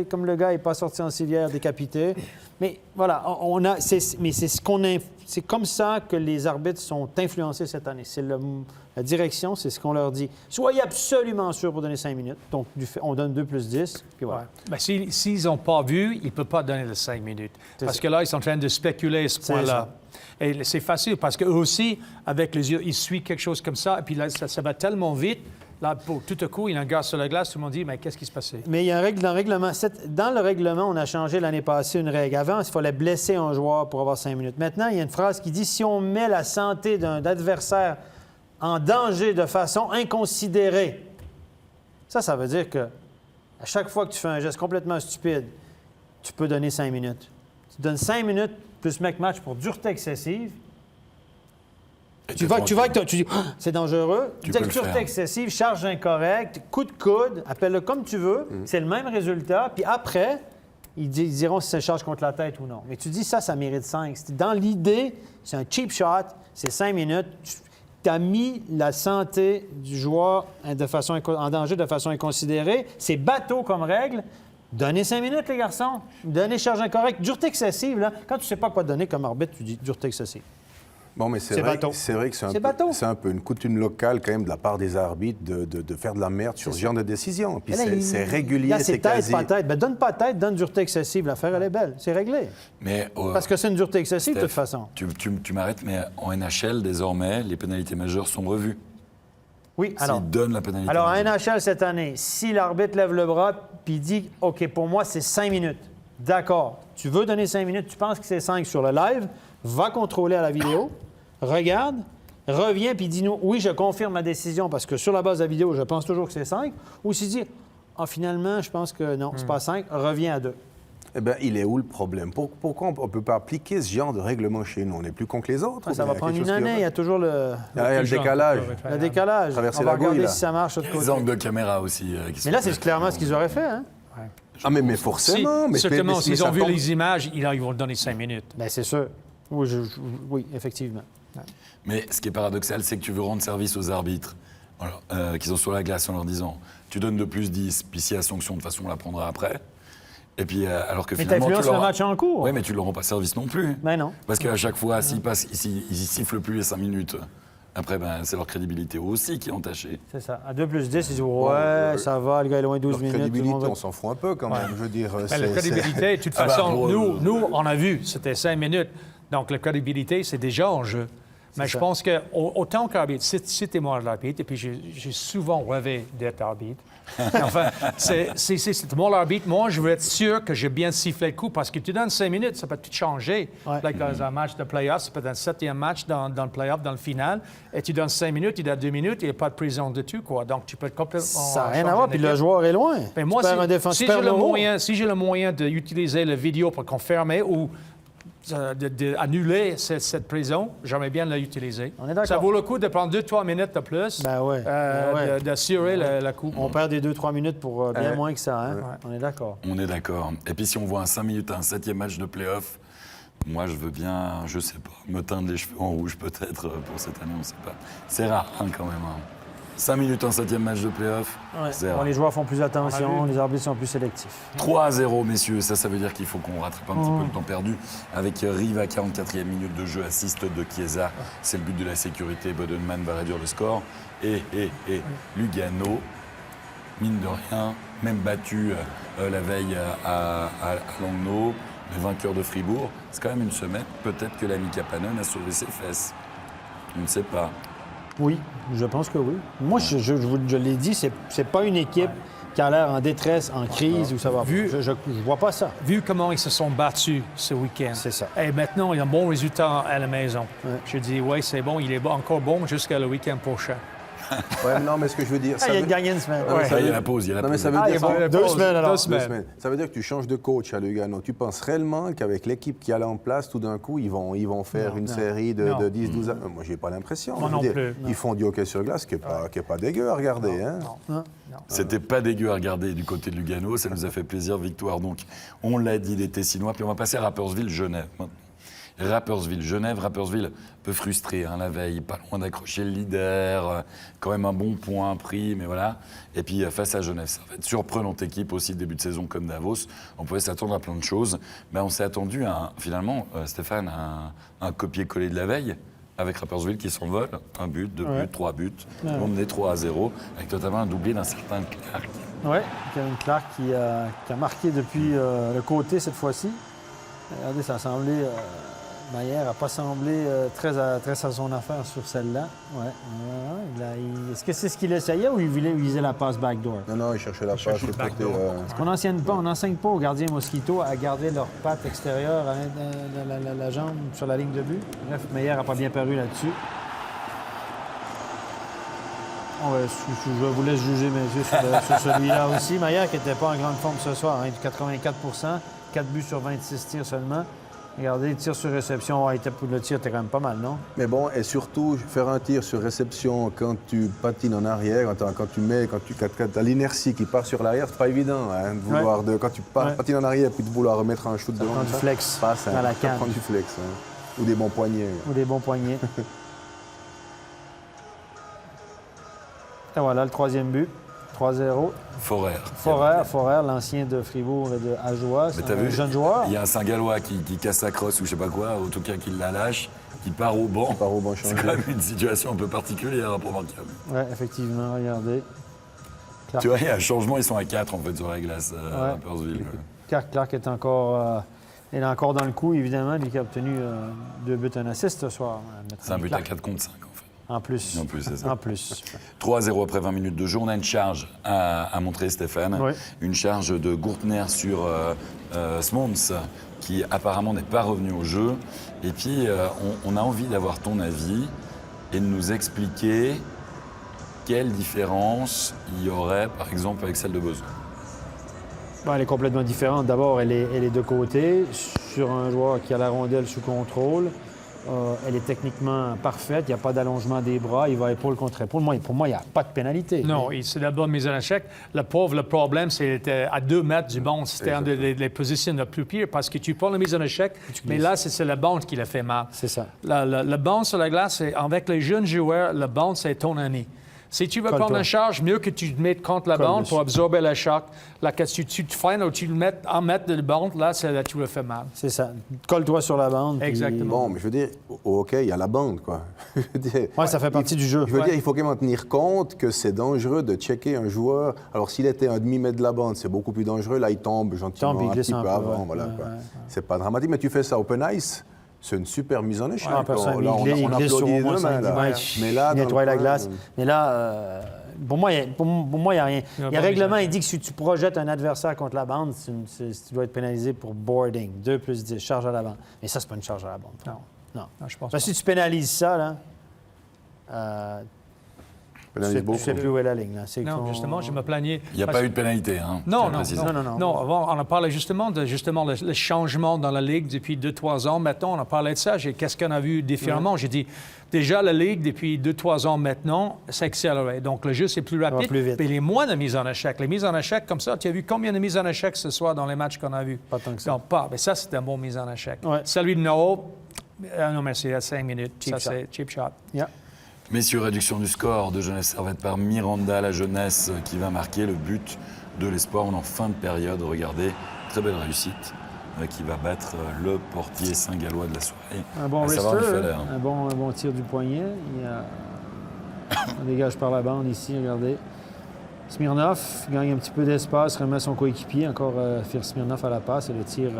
comme le gars n'est pas sorti en civière décapité. Mais voilà, c'est comme ça que les arbitres sont influencés cette année. C'est la direction, c'est ce qu'on leur dit. Soyez absolument sûr pour donner 5 minutes. Donc, on donne 2+10, puis voilà. Ben, s'ils n'ont pas vu, ils ne peuvent pas donner les 5 minutes. Parce que là, ils sont en train de spéculer à ce point-là. Et c'est facile parce qu'eux aussi, avec les yeux, ils suivent quelque chose comme ça. Et puis là, ça va tellement vite. Là, tout à coup, il y a un gars sur la glace, tout le monde dit, mais qu'est-ce qui se passait? Mais il y a une règle dans le règlement. Dans le règlement, on a changé l'année passée une règle. Avant, il fallait blesser un joueur pour avoir 5 minutes. Maintenant, il y a une phrase qui dit, si on met la santé d'un adversaire en danger de façon inconsidérée, ça veut dire que à chaque fois que tu fais un geste complètement stupide, tu peux donner 5 minutes. Tu donnes 5 minutes plus make match pour dureté excessive. Tu dis, c'est dangereux. Tu dis dureté excessive, charge incorrecte, coup de coude, appelle-le comme tu veux. C'est le même résultat. Puis après, ils diront si c'est charge contre la tête ou non. Mais tu dis ça mérite 5. Dans l'idée, c'est un cheap shot, c'est 5 minutes. Tu as mis la santé du joueur en danger de façon inconsidérée. C'est bateau comme règle. Donnez 5 minutes, les garçons. Donnez charge incorrecte. Dureté excessive, là. Quand tu ne sais pas quoi donner comme arbitre, tu dis dureté excessive. Bon, mais c'est vrai que c'est un peu une coutume locale, quand même, de la part des arbitres de faire de la merde sur ce genre de décision. Puis c'est régulier, c'est quasi... Pas tête. Ben, donne pas tête, donne dureté excessive. L'affaire, elle est belle. C'est réglé. Mais, parce que c'est une dureté excessive, de toute façon. Tu m'arrêtes, mais en NHL, désormais, les pénalités majeures sont revues. Oui, alors... S'ils donnent la pénalité alors, majeure. à NHL, cette année, si l'arbitre lève le bras puis dit « OK, pour moi, c'est 5 minutes. » D'accord. Tu veux donner 5 minutes, tu penses que c'est 5 sur le live, va contrôler à la vidéo, regarde, reviens puis dis-nous « Oui, je confirme ma décision parce que sur la base de la vidéo, je pense toujours que c'est 5. » Ou si dit « Ah, finalement, je pense que non, c'est pas 5. Reviens à 2. » Eh bien, il est où le problème? Pourquoi on ne peut pas appliquer ce genre de règlement chez nous? On est plus con que les autres? Ça va prendre une année, il y a toujours le... Il y a le décalage. Le décalage. Traverser on va la gouille, regarder là. si ça marche de l'autre Les côté. angles de caméra aussi. Mais là, c'est clairement ce qu'ils auraient fait, hein? Ah, mais forcément. mais certainement, mais s'ils ça ont vu tombe- les images, ils vont donner 5 minutes. Bien, c'est sûr. Oui, oui, effectivement. Mais ce qui est paradoxal, c'est que tu veux rendre service aux arbitres, qui sont sur la glace en leur disant tu donnes de plus 10, puis s'il y a sanction, de toute façon, on la prendra après. Et puis, alors que Mais finalement. t'influences le match en cours. Oui, mais tu ne leur rends pas service non plus. Ben non. Parce qu'à chaque fois, s'ils sifflent plus les 5 minutes, après, c'est leur crédibilité aussi qui est entachée. C'est ça. À 2 plus 10, ils disent ouais, ça va, le gars est loin 12 Leur minutes. tout le crédibilité, monde va- on s'en fout un peu quand même. Je veux dire, Ben, la crédibilité, de toute Ah bah, façon, pour- nous, on a vu, c'était 5 minutes. Donc, la crédibilité, c'est déjà en jeu. Mais je ça. pense que autant qu'arbitre, c'était moi l'arbitre, et puis j'ai souvent rêvé d'être arbitre. Enfin, c'est moi l'arbitre. Moi, je veux être sûr que j'ai bien sifflé le coup, parce que tu donnes 5 minutes, ça peut tout changer. Ouais. Like dans un match de playoff, ça peut être un 7e match dans le playoff, dans le final, et tu donnes 5 minutes, il y a 2 minutes, il n'y a pas de prison de tout, quoi. Donc, tu peux complètement... Ça n'a rien à changer voir, puis le d'équipe. joueur est loin. Mais moi, Tu perds un défenseur, si tu perds j'ai le l'euro. moyen, si j'ai le moyen d'utiliser la vidéo pour confirmer ou d'annuler cette prison, j'aimerais bien l'utiliser. On est d'accord. Ça vaut le coup de prendre 2-3 minutes de plus, Ben ouais, ben ouais. d'assurer la coupe. On perd des 2-3 minutes pour bien moins que ça. Hein? Ouais. On est d'accord. On est d'accord. Et puis si on voit un 5 minutes, un 7e match de play-off, moi je veux bien, je sais pas, me teindre les cheveux en rouge peut-être pour cette année, on sait pas. C'est rare quand même. 5 minutes, un 7e match de play-off, c'est Bon, rare. les joueurs font plus On attention, a vu. les arbitres sont plus sélectifs. 3-0, messieurs, ça veut dire qu'il faut qu'on rattrape un petit peu le temps perdu. Avec Rive à 44e minute de jeu, assist de Chiesa. C'est le but de la sécurité. Bodenman va réduire le score. Et Lugano, mine de rien, même battu la veille à Langnau, le vainqueur de Fribourg. C'est quand même une semaine. Peut-être que l'ami Kapanen a sauvé ses fesses. On ne sait pas. Oui, je pense que oui. Moi, je l'ai dit, c'est pas une équipe qui a l'air en détresse, en crise, où ça va. Vu- Je vois pas ça. Vu comment ils se sont battus ce week-end. C'est ça. Et maintenant, il y a un bon résultat à la maison. Ouais. Je dis, oui, c'est bon, il est encore bon jusqu'à le week-end prochain. Ouais, non, mais ce que je veux dire, Ah, il y a gagné une semaine. Ouais. Ça, il y a la pause, il y a la Non, mais pause. ça veut Ah, dire il est bon. que- 2 semaines alors. 2 2 semaines. semaines. Ça veut dire que tu changes de coach à Lugano. Tu penses réellement qu'avec l'équipe qui est là en place, tout d'un coup, ils vont faire une série Non. de 10-12 ans? Moi, j'ai pas l'impression. Moi Je veux non dire, plus. Ils font du hockey sur glace qui est pas dégueu à regarder. Hein? C'était pas dégueu à regarder du côté de Lugano, ça nous a fait plaisir, victoire. Donc, on l'a dit, les Tessinois. Puis on va passer à Rapperswil-Genève maintenant. Rapperswil-Genève, Rapperswil, un peu frustré la veille, pas loin d'accrocher le leader, quand même un bon point pris, mais voilà. Et puis face à Genève, ça va être surprenante équipe aussi, début de saison comme Davos. On pouvait s'attendre à plein de choses, mais on s'est attendu à, finalement, Stéphane, à un copier-coller de la veille, avec Rapperswil qui s'envole, 1 but, 2 buts, 3 buts. On menait 3-0, avec notamment un doublé d'un certain Clark. Oui, Kevin Clark qui a marqué depuis le côté cette fois-ci. Regardez, ça a semblé. Maillère n'a pas semblé très à son affaire sur celle-là. Est-ce que c'est ce qu'il essayait ou il voulait viser la passe backdoor? Non, ils cherchaient la passe. le côté, Parce qu'on n'enseigne pas aux gardiens Mosquito à garder leur patte extérieure à la jambe sur la ligne de but. Bref, Maillère n'a pas bien paru là-dessus. Je vous laisse juger, messieurs, sur celui-là aussi. Maillère qui n'était pas en grande forme ce soir, 84 4 buts sur 26 tirs seulement. Regardez, le tir sur réception, le tir était quand même pas mal, non? Mais bon, et surtout, faire un tir sur réception quand tu patines en arrière, quand tu as l'inertie qui part sur l'arrière, c'est pas évident. Hein, de vouloir quand tu patines en arrière puis de vouloir remettre un shoot devant. prend du flex passe, dans la ça canne. prend du flex. Hein. Ou des bons poignets. Ou des bons poignets. Et voilà, le 3e but. 3-0. Forer, l'ancien de Fribourg et de Ajoie. Mais C'est t'as un vu, jeune joueur. il y a un Saint-Gallois qui casse sa crosse ou je sais pas quoi, en tout cas qui la lâche, qui part au banc. C'est changer. quand même une situation un peu particulière pour remarquable. Oui, effectivement, regardez. Tu vois, il y a un changement, ils sont à 4 en fait sur la glace à Rapperswil. Clark est encore dans le coup, évidemment, lui qui a obtenu 2 buts, un assist ce soir. C'est un but à 4 contre 5 en fait. En plus. En plus, c'est ça. En plus. 3-0 après 20 minutes de jeu. On a une charge à montrer, Stéphane. Oui. Une charge de Gourtner sur Smons, qui apparemment n'est pas revenu au jeu. Et puis, on a envie d'avoir ton avis et de nous expliquer quelle différence il y aurait, par exemple, avec celle de Besançon. Bon, elle est complètement différente. D'abord, elle est de côté, sur un joueur qui a la rondelle sous contrôle. elle est techniquement parfaite, il n'y a pas d'allongement des bras, il va épaule contre épaule. Pour moi, il n'y a pas de pénalité. Non, c'est la bonne mise en échec. Le problème, c'était à 2 mètres du banc. C'était une des positions les plus pires parce que tu prends la mise en échec, mais là, c'est la bande qui l'a fait mal. C'est ça. Le banc sur la glace, avec les jeunes joueurs, le banc, c'est ton ami. Si tu veux prendre une charge, mieux que tu te mettes contre la bande pour absorber le choc. Là, quand tu te freines ou tu le mets en mètre de bande, là, tu le fais mal. C'est ça. Colle-toi sur la bande. Exactement. Bon, mais je veux dire, au hockey, il y a la bande, quoi. Oui, ça fait partie du jeu. Je veux dire, il faut quand même en tenir compte que c'est dangereux de checker un joueur. Alors, s'il était un demi-mètre de la bande, c'est beaucoup plus dangereux. Là, il tombe gentiment il un glisse petit un peu peu, avant. ouais. Voilà, quoi. C'est pas dramatique, mais tu fais ça open ice, c'est une super mise en échec. Personne, Là, il glisse sur applaudit au moins les deux 5 mains, là. mètres. Mais là, Il dans nettoie le la coin, glace. Mais là, pour moi, il n'y a rien. Il y a un règlement, il dit que si tu projettes un adversaire contre la bande, tu dois être pénalisé pour boarding. 2 plus 10, charge à la bande. Mais ça, c'est pas une charge à la bande. Non. Je pense Parce que si tu pénalises ça, là, tu ne sais plus où est la ligne. Là. Non, justement, je me plaignais. Il n'y a pas eu de pénalité, hein? Non, je tiens à préciser. non. Avant, on a parlé justement le changement dans la Ligue depuis 2-3 ans. Maintenant, on a parlé de ça. Qu'est-ce qu'on a vu différemment? J'ai dit, déjà, la Ligue, depuis 2-3 ans maintenant, s'est accélérée. Donc, le jeu, c'est plus rapide. plus vite. Mais les moins de mises en échec. Les mises en échec, comme ça, tu as vu combien de mises en échec ce soir dans les matchs qu'on a vus? Pas tant que ça. Non, pas. Mais ça, c'est un bon mise en échec. Ouais. Celui de Noah, non, merci, à 5 minutes. Cheap ça, shot. c'est cheap shot. Yeah. Messieurs, réduction du score de Genève Servette par Miranda, la jeunesse qui va marquer le but de l'espoir. On est en fin de période, regardez, très belle réussite qui va battre le portier saint-gallois de la soirée. Un bon à savoir wrister, Miffeler. un bon tir du poignet. On dégage par la bande ici, regardez. Smirnov gagne un petit peu d'espace, remet son coéquipier. Encore Fir Smirnov à la passe et le tir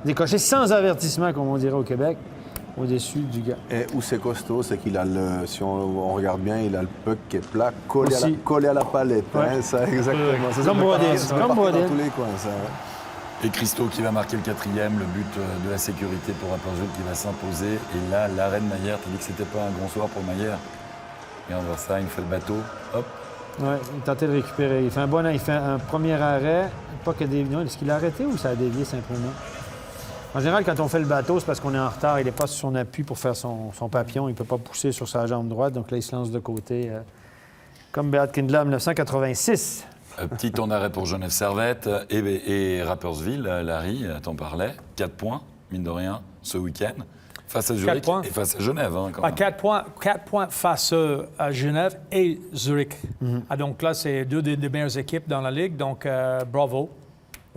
décoché sans avertissement, comme on dirait au Québec, au-dessus du gars. Et où c'est costaud, c'est qu'il a le, si on regarde bien, il a le puck qui est plat, collé à la palette. Ouais. Hein, ça, exactement. Ça, Comme Brodin, ça comme va partir Brodin. dans tous les coins, ça. Ouais. Et Christo qui va marquer le 4e, le but de la sécurité pour Rapperswil qui va s'imposer. Et là, l'arrêt de Maillère, tu dis que c'était pas un grand soir pour Maillère. Et on voit ça, il fait le bateau, hop. Ouais, il tentait de récupérer. Il fait un premier arrêt. Pas que des... Non, est-ce qu'il a arrêté ou ça a dévié simplement? En général, quand on fait le bateau, c'est parce qu'on est en retard. Il n'est pas sur son appui pour faire son papillon. Il ne peut pas pousser sur sa jambe droite. Donc là, il se lance de côté. Comme Beat Kindla, 1986. Petit temps d'arrêt pour Genève Servette et Rapperswil, Larry, t'en parlais. 4 points, mine de rien, ce week-end. Face à Zurich et face à Genève. Hein, quand même. 4 points face à Genève et Zurich. Donc là, c'est deux des meilleures équipes dans la Ligue. Donc, bravo.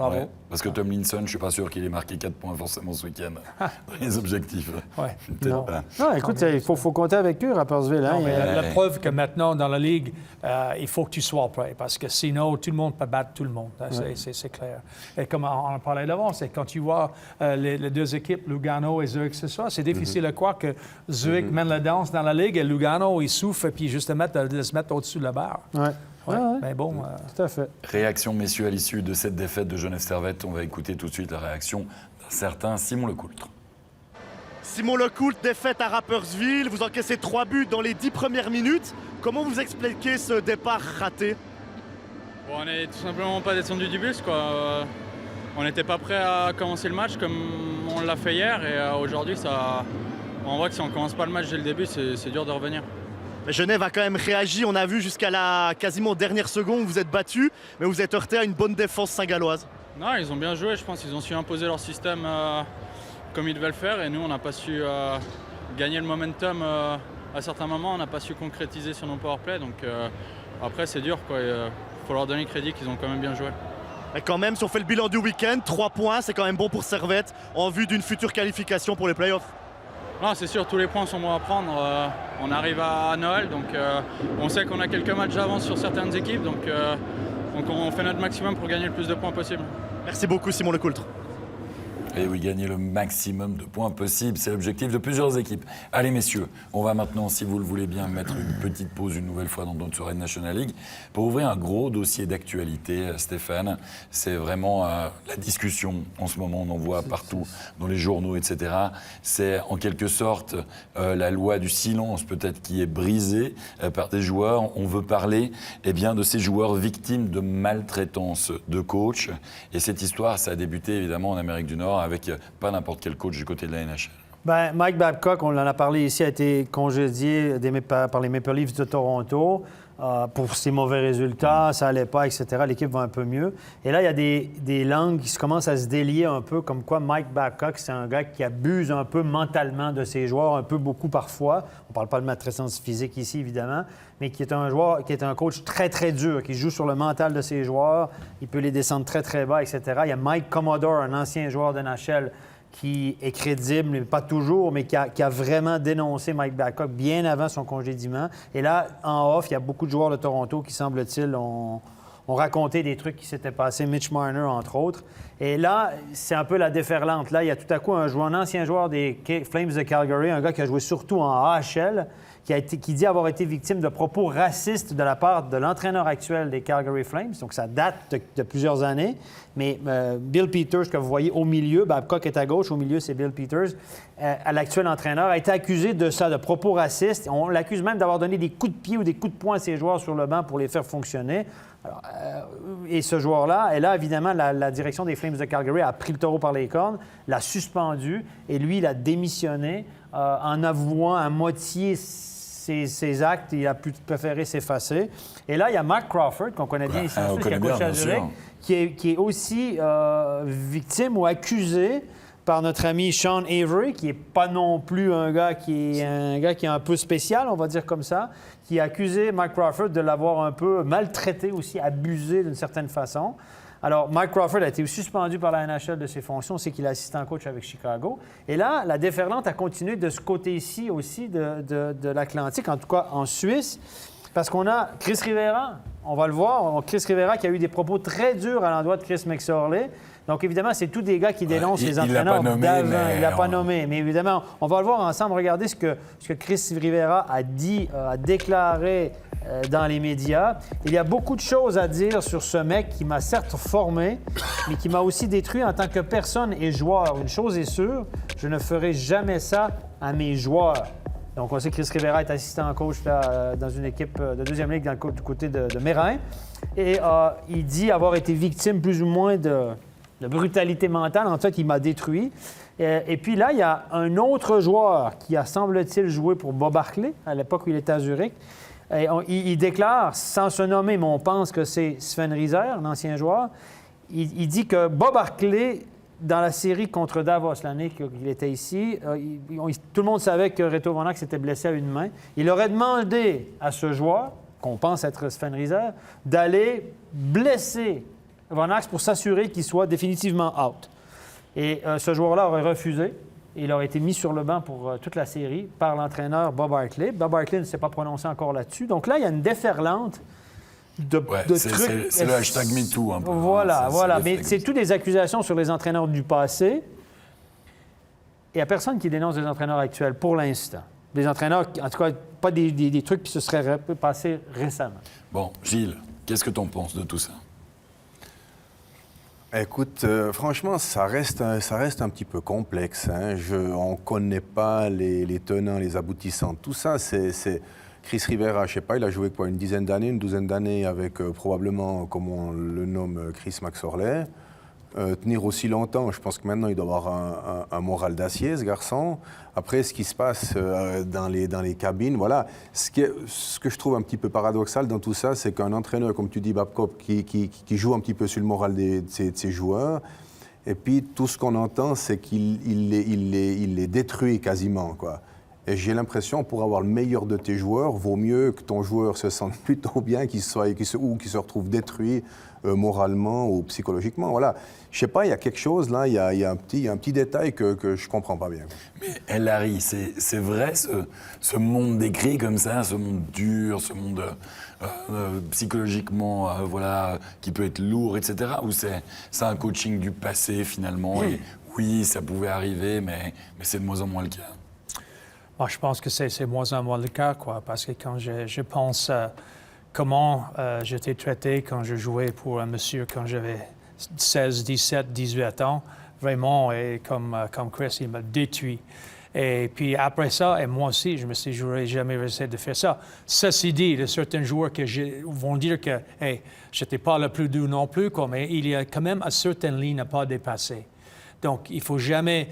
Ouais, parce que Tomlinson, je ne suis pas sûr qu'il ait marqué 4 points forcément ce week-end dans les objectifs. Ouais. Peut-être pas. Non, écoute, il faut compter avec eux, Rapperswil. Hein? La preuve que maintenant, dans la Ligue, il faut que tu sois prêt. Parce que sinon, tout le monde peut battre tout le monde. C'est clair. Et comme on en parlait d'avant, c'est quand tu vois les deux équipes, Lugano et Zurich ce soir, c'est difficile de croire que Zurich mène la danse dans la Ligue et Lugano, il souffre et puis juste de se mettre au-dessus de la barre. Ouais. Mais bon. Tout à fait. Réaction, messieurs, à l'issue de cette défaite de Genève Servette. On va écouter tout de suite la réaction d'un certain Simon Lecoultre. Simon Lecoultre, défaite à Rapperswil. Vous encaissez 3 buts dans les 10 premières minutes. Comment vous expliquez ce départ raté? On n'est tout simplement pas descendu du bus, quoi. On n'était pas prêt à commencer le match comme on l'a fait hier. Et aujourd'hui, on voit que si on ne commence pas le match dès le début, c'est dur de revenir. Genève a quand même réagi, on a vu jusqu'à la quasiment dernière seconde, vous êtes battu, mais vous êtes heurté à une bonne défense saint-galloise. Non, ils ont bien joué, je pense qu'ils ont su imposer leur système comme ils devaient le faire, et nous on n'a pas su gagner le momentum à certains moments, on n'a pas su concrétiser sur nos powerplays, donc après c'est dur, quoi. Faut leur donner le crédit qu'ils ont quand même bien joué. Et quand même, si on fait le bilan du week-end, 3 points, c'est quand même bon pour Servette en vue d'une future qualification pour les playoffs. Non, c'est sûr, tous les points sont bons à prendre. On arrive à Noël, donc on sait qu'on a quelques matchs d'avance sur certaines équipes, donc on fait notre maximum pour gagner le plus de points possible. Merci beaucoup Simon Lecoultre. Et oui, gagner le maximum de points possible, c'est l'objectif de plusieurs équipes. Allez messieurs, on va maintenant, si vous le voulez bien, mettre une petite pause une nouvelle fois dans notre soirée de National League pour ouvrir un gros dossier d'actualité, Stéphane. C'est vraiment la discussion en ce moment, on en voit partout dans les journaux, etc. C'est en quelque sorte la loi du silence peut-être qui est brisée par des joueurs. On veut parler de ces joueurs victimes de maltraitance de coach. Et cette histoire, ça a débuté évidemment en Amérique du Nord avec pas n'importe quel coach du côté de la NHL. Ben, Mike Babcock, on en a parlé ici, a été congédié par les Maple Leafs de Toronto pour ses mauvais résultats, ça n'allait pas, etc. L'équipe va un peu mieux. Et là, il y a des langues qui commencent à se délier un peu, comme quoi Mike Babcock, c'est un gars qui abuse un peu mentalement de ses joueurs, un peu beaucoup parfois. On ne parle pas de maltraitance physique ici, évidemment, mais qui est un joueur, qui est un coach très, très dur, qui joue sur le mental de ses joueurs. Il peut les descendre très, très bas, etc. Il y a Mike Commodore, un ancien joueur de NHL, qui est crédible, mais pas toujours, mais qui a vraiment dénoncé Mike Babcock bien avant son congédiement. Et là, en off, il y a beaucoup de joueurs de Toronto qui, semble-t-il, ont raconté des trucs qui s'étaient passés, Mitch Marner, entre autres. Et là, c'est un peu la déferlante. Là, il y a tout à coup un ancien joueur des Flames de Calgary, un gars qui a joué surtout en AHL, qui dit avoir été victime de propos racistes de la part de l'entraîneur actuel des Calgary Flames. Donc, ça date de plusieurs années. Mais Bill Peters, que vous voyez au milieu, Babcock est à gauche, au milieu, c'est Bill Peters, l'actuel entraîneur, a été accusé de ça, de propos racistes. On l'accuse même d'avoir donné des coups de pied ou des coups de poing à ses joueurs sur le banc pour les faire fonctionner. Alors, et ce joueur-là, et là, évidemment, la direction des Flames de Calgary a pris le taureau par les cornes, l'a suspendu, et lui, il a démissionné en avouant à moitié ses actes. Il a préféré s'effacer. Et là, il y a Mark Crawford, qu'on connaît bien ici, qui est coach à Zurich, qui est aussi victime ou accusé par notre ami Sean Avery, qui n'est pas non plus un gars qui est un peu spécial, on va dire comme ça, qui a accusé Mike Crawford de l'avoir un peu maltraité aussi, abusé d'une certaine façon. Alors, Mike Crawford a été suspendu par la NHL de ses fonctions, c'est qu'il est assistant coach avec Chicago. Et là, la déferlante a continué de ce côté-ci aussi de l'Atlantique, en tout cas en Suisse, parce qu'on a Chris Rivera, on va le voir, Chris Rivera qui a eu des propos très durs à l'endroit de Chris McSorley. Donc, évidemment, c'est tous des gars qui dénoncent les entraîneurs d'avant. Il l'a pas nommé. Mais évidemment, on va le voir ensemble. Regardez ce que Chris Rivera a dit, a déclaré dans les médias. Il y a beaucoup de choses à dire sur ce mec qui m'a certes formé, mais qui m'a aussi détruit en tant que personne et joueur. Une chose est sûre, je ne ferai jamais ça à mes joueurs. Donc, on sait que Chris Rivera est assistant coach là, dans une équipe de deuxième ligue du côté de Mérin. Et il dit avoir été victime plus ou moins de brutalité mentale. En fait, il m'a détruit. Et puis là, il y a un autre joueur qui a, semble-t-il, joué pour Bob Hartley à l'époque où il était à Zurich. Et il déclare, sans se nommer, mais on pense que c'est Sven Riser, un ancien joueur, il dit que Bob Hartley, dans la série contre Davos, l'année qu'il était ici, tout le monde savait que Reto Von Arx s'était blessé à une main. Il aurait demandé à ce joueur, qu'on pense être Sven Riser, d'aller blesser Von Arx pour s'assurer qu'il soit définitivement out. Et ce joueur-là aurait refusé. Il aurait été mis sur le banc pour toute la série par l'entraîneur Bob Hartley. Bob Hartley ne s'est pas prononcé encore là-dessus. Donc là, il y a une déferlante de trucs. C'est le hashtag MeToo un peu. Voilà. Mais c'est toutes des accusations sur les entraîneurs du passé. Il n'y a personne qui dénonce les entraîneurs actuels pour l'instant. Des entraîneurs, en tout cas, pas des trucs qui se seraient passés récemment. Bon, Gilles, qu'est-ce que tu en penses de tout ça? Écoute, franchement, ça reste un petit peu complexe. Hein. On ne connaît pas les tenants, les aboutissants. Tout ça, c'est Chris Rivera, je ne sais pas, il a joué quoi, une douzaine d'années avec probablement, comme on le nomme, Chris McSorley. Tenir aussi longtemps, je pense que maintenant, il doit avoir un moral d'acier, ce garçon. Après, ce qui se passe dans les cabines, voilà. Ce que je trouve un petit peu paradoxal dans tout ça, c'est qu'un entraîneur, comme tu dis, Babcock, qui joue un petit peu sur le moral de ses joueurs, et puis tout ce qu'on entend, c'est qu'il les détruit quasiment, quoi. Et j'ai l'impression, pour avoir le meilleur de tes joueurs, vaut mieux que ton joueur se sente plutôt bien qu'il se retrouve détruit moralement ou psychologiquement. Voilà. Je sais pas, il y a quelque chose là, il y a un petit détail que je comprends pas bien. Mais Larry, c'est vrai ce monde décrit comme ça, ce monde dur, ce monde psychologiquement, voilà, qui peut être lourd, etc. Ou c'est un coaching du passé finalement. Oui. Et oui, ça pouvait arriver, mais c'est de moins en moins le cas. Moi, je pense que c'est moins en moins le cas, quoi, parce que quand je pense comment j'étais traité quand je jouais pour un monsieur quand j'avais 16, 17, 18 ans, vraiment, et comme Chris, il m'a détruit. Et puis après ça, et moi aussi, je me suis dit, je n'aurais jamais essayé de faire ça. Ceci dit, il y a certains joueurs qui vont dire que, hey, je n'étais pas le plus dur non plus, quoi, mais il y a quand même une certaine ligne à ne pas dépasser. Donc, il ne faut jamais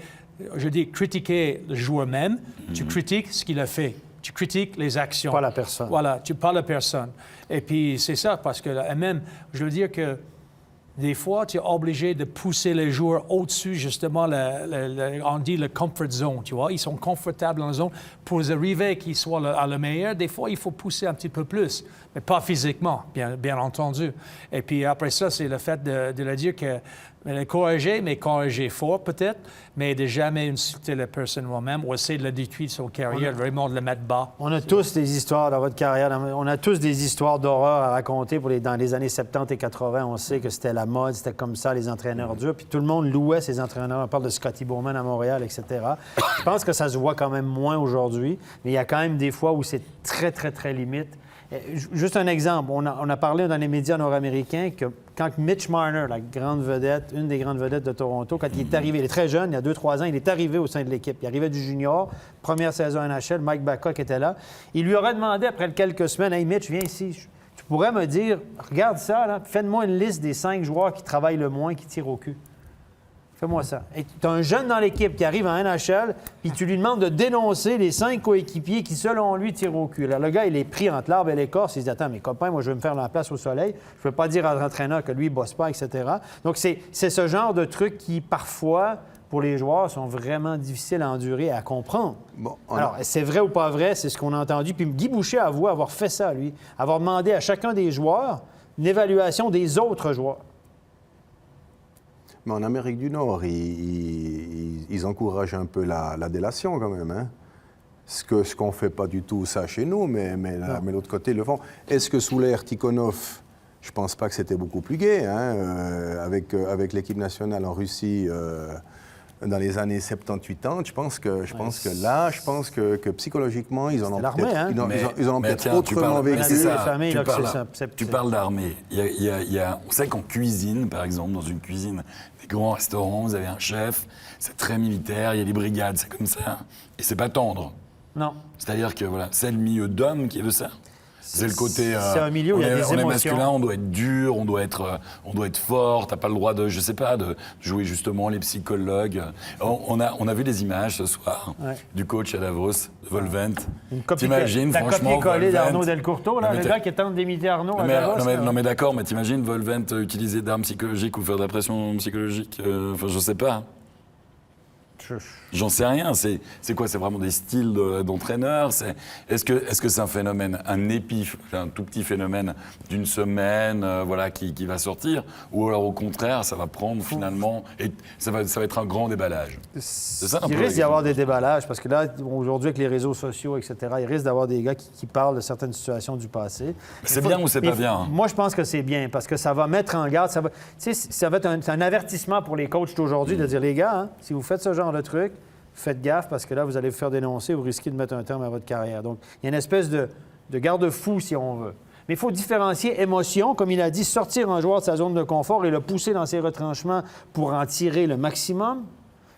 je dis critiquer le joueur même, tu critiques ce qu'il a fait. Tu critiques les actions. Pas la personne. Voilà, tu parles la personne. Et puis, c'est ça, parce que, et même, je veux dire que des fois, tu es obligé de pousser les joueurs au-dessus, justement, on dit le comfort zone, tu vois. Ils sont confortables dans la zone. Pour arriver qu'ils soient à le meilleur, des fois, il faut pousser un petit peu plus, mais pas physiquement, bien entendu. Et puis après ça, c'est le fait de leur dire que les corriger, mais corriger fort peut-être, mais de jamais insulter la personne moi-même ou essayer de la détruire sur carrière, vraiment de le mettre bas. On a tous des histoires dans votre carrière. On a tous des histoires d'horreur à raconter dans les années 70 et 80. On sait que c'était la mode, c'était comme ça, les entraîneurs durs. Puis tout le monde louait ces entraîneurs. On parle de Scotty Bowman à Montréal, etc. Je pense que ça se voit quand même moins aujourd'hui, mais il y a quand même des fois où c'est très, très, très limite. Juste un exemple. On a parlé dans les médias nord-américains que quand Mitch Marner, la grande vedette, une des grandes vedettes de Toronto, quand il est arrivé, il est très jeune, il y a 2-3 ans, il est arrivé au sein de l'équipe. Il arrivait du junior, première saison NHL, Mike Babcock était là. Il lui aurait demandé après quelques semaines, « Hey Mitch, viens ici. Tu pourrais me dire, regarde ça, là, fais-moi une liste des 5 joueurs qui travaillent le moins, qui tirent au cul. Fais-moi ça. » Et tu as un jeune dans l'équipe qui arrive en NHL, puis tu lui demandes de dénoncer les 5 coéquipiers qui, selon lui, tirent au cul. Alors, le gars, il est pris entre l'arbre et l'écorce. Il se dit, attends, mes copains, moi, je vais me faire la place au soleil. Je ne peux pas dire à l'entraîneur que lui, il ne bosse pas, etc. Donc, c'est ce genre de trucs qui, parfois, pour les joueurs, sont vraiment difficiles à endurer et à comprendre. Bon, alors, c'est vrai ou pas vrai, c'est ce qu'on a entendu. Puis Guy Boucher avoue avoir fait ça, lui. Avoir demandé à chacun des joueurs une évaluation des autres joueurs. Mais en Amérique du Nord, ils encouragent un peu la délation quand même. Hein? Ce qu'on ne fait pas du tout ça chez nous, mais l'autre côté, ils le font. Est-ce que sous l'ère Tikhonov, je ne pense pas que c'était beaucoup plus gai, hein, avec l'équipe nationale en Russie dans les années 70-80, je pense que psychologiquement, ils en ont peut-être autrement vécu. Tu parles d'armée. On sait qu'en cuisine, par exemple, dans une cuisine, des grands restaurants, vous avez un chef, c'est très militaire, il y a des brigades, c'est comme ça. Et c'est pas tendre. Non. C'est-à-dire que voilà, c'est le milieu d'hommes qui veut ça. C'est le côté. C'est un milieu où il y a des émotions. On est masculin, on doit être dur, on doit être fort. T'as pas le droit de jouer justement les psychologues. On a vu des images ce soir du coach à Davos, Volvent. T'imagines, franchement, copié-collé d'Arnaud Delcourteau, là, le gars qui tente d'imiter Arnaud à Davos. Non mais d'accord, mais t'imagines Volvent utiliser d'armes psychologiques ou faire de la pression psychologique. Enfin, je sais pas. J'en sais rien. C'est quoi? C'est vraiment des styles d'entraîneurs? Est-ce que c'est un phénomène, un tout petit phénomène d'une semaine, qui va sortir? Ou alors au contraire, ça va prendre finalement et ça va être un grand déballage? C'est ça un peu. Il risque d'y avoir des déballages parce que là, aujourd'hui, avec les réseaux sociaux, etc., il risque d'avoir des gars qui parlent de certaines situations du passé. C'est bien ou c'est pas bien? Moi, je pense que c'est bien parce que ça va mettre en garde. Ça va être un avertissement pour les coachs d'aujourd'hui de dire, les gars, hein, si vous faites ce genre de truc, faites gaffe parce que là, vous allez vous faire dénoncer, vous risquez de mettre un terme à votre carrière. Donc, il y a une espèce de garde-fou, si on veut. Mais il faut différencier émotion, comme il a dit, sortir un joueur de sa zone de confort et le pousser dans ses retranchements pour en tirer le maximum,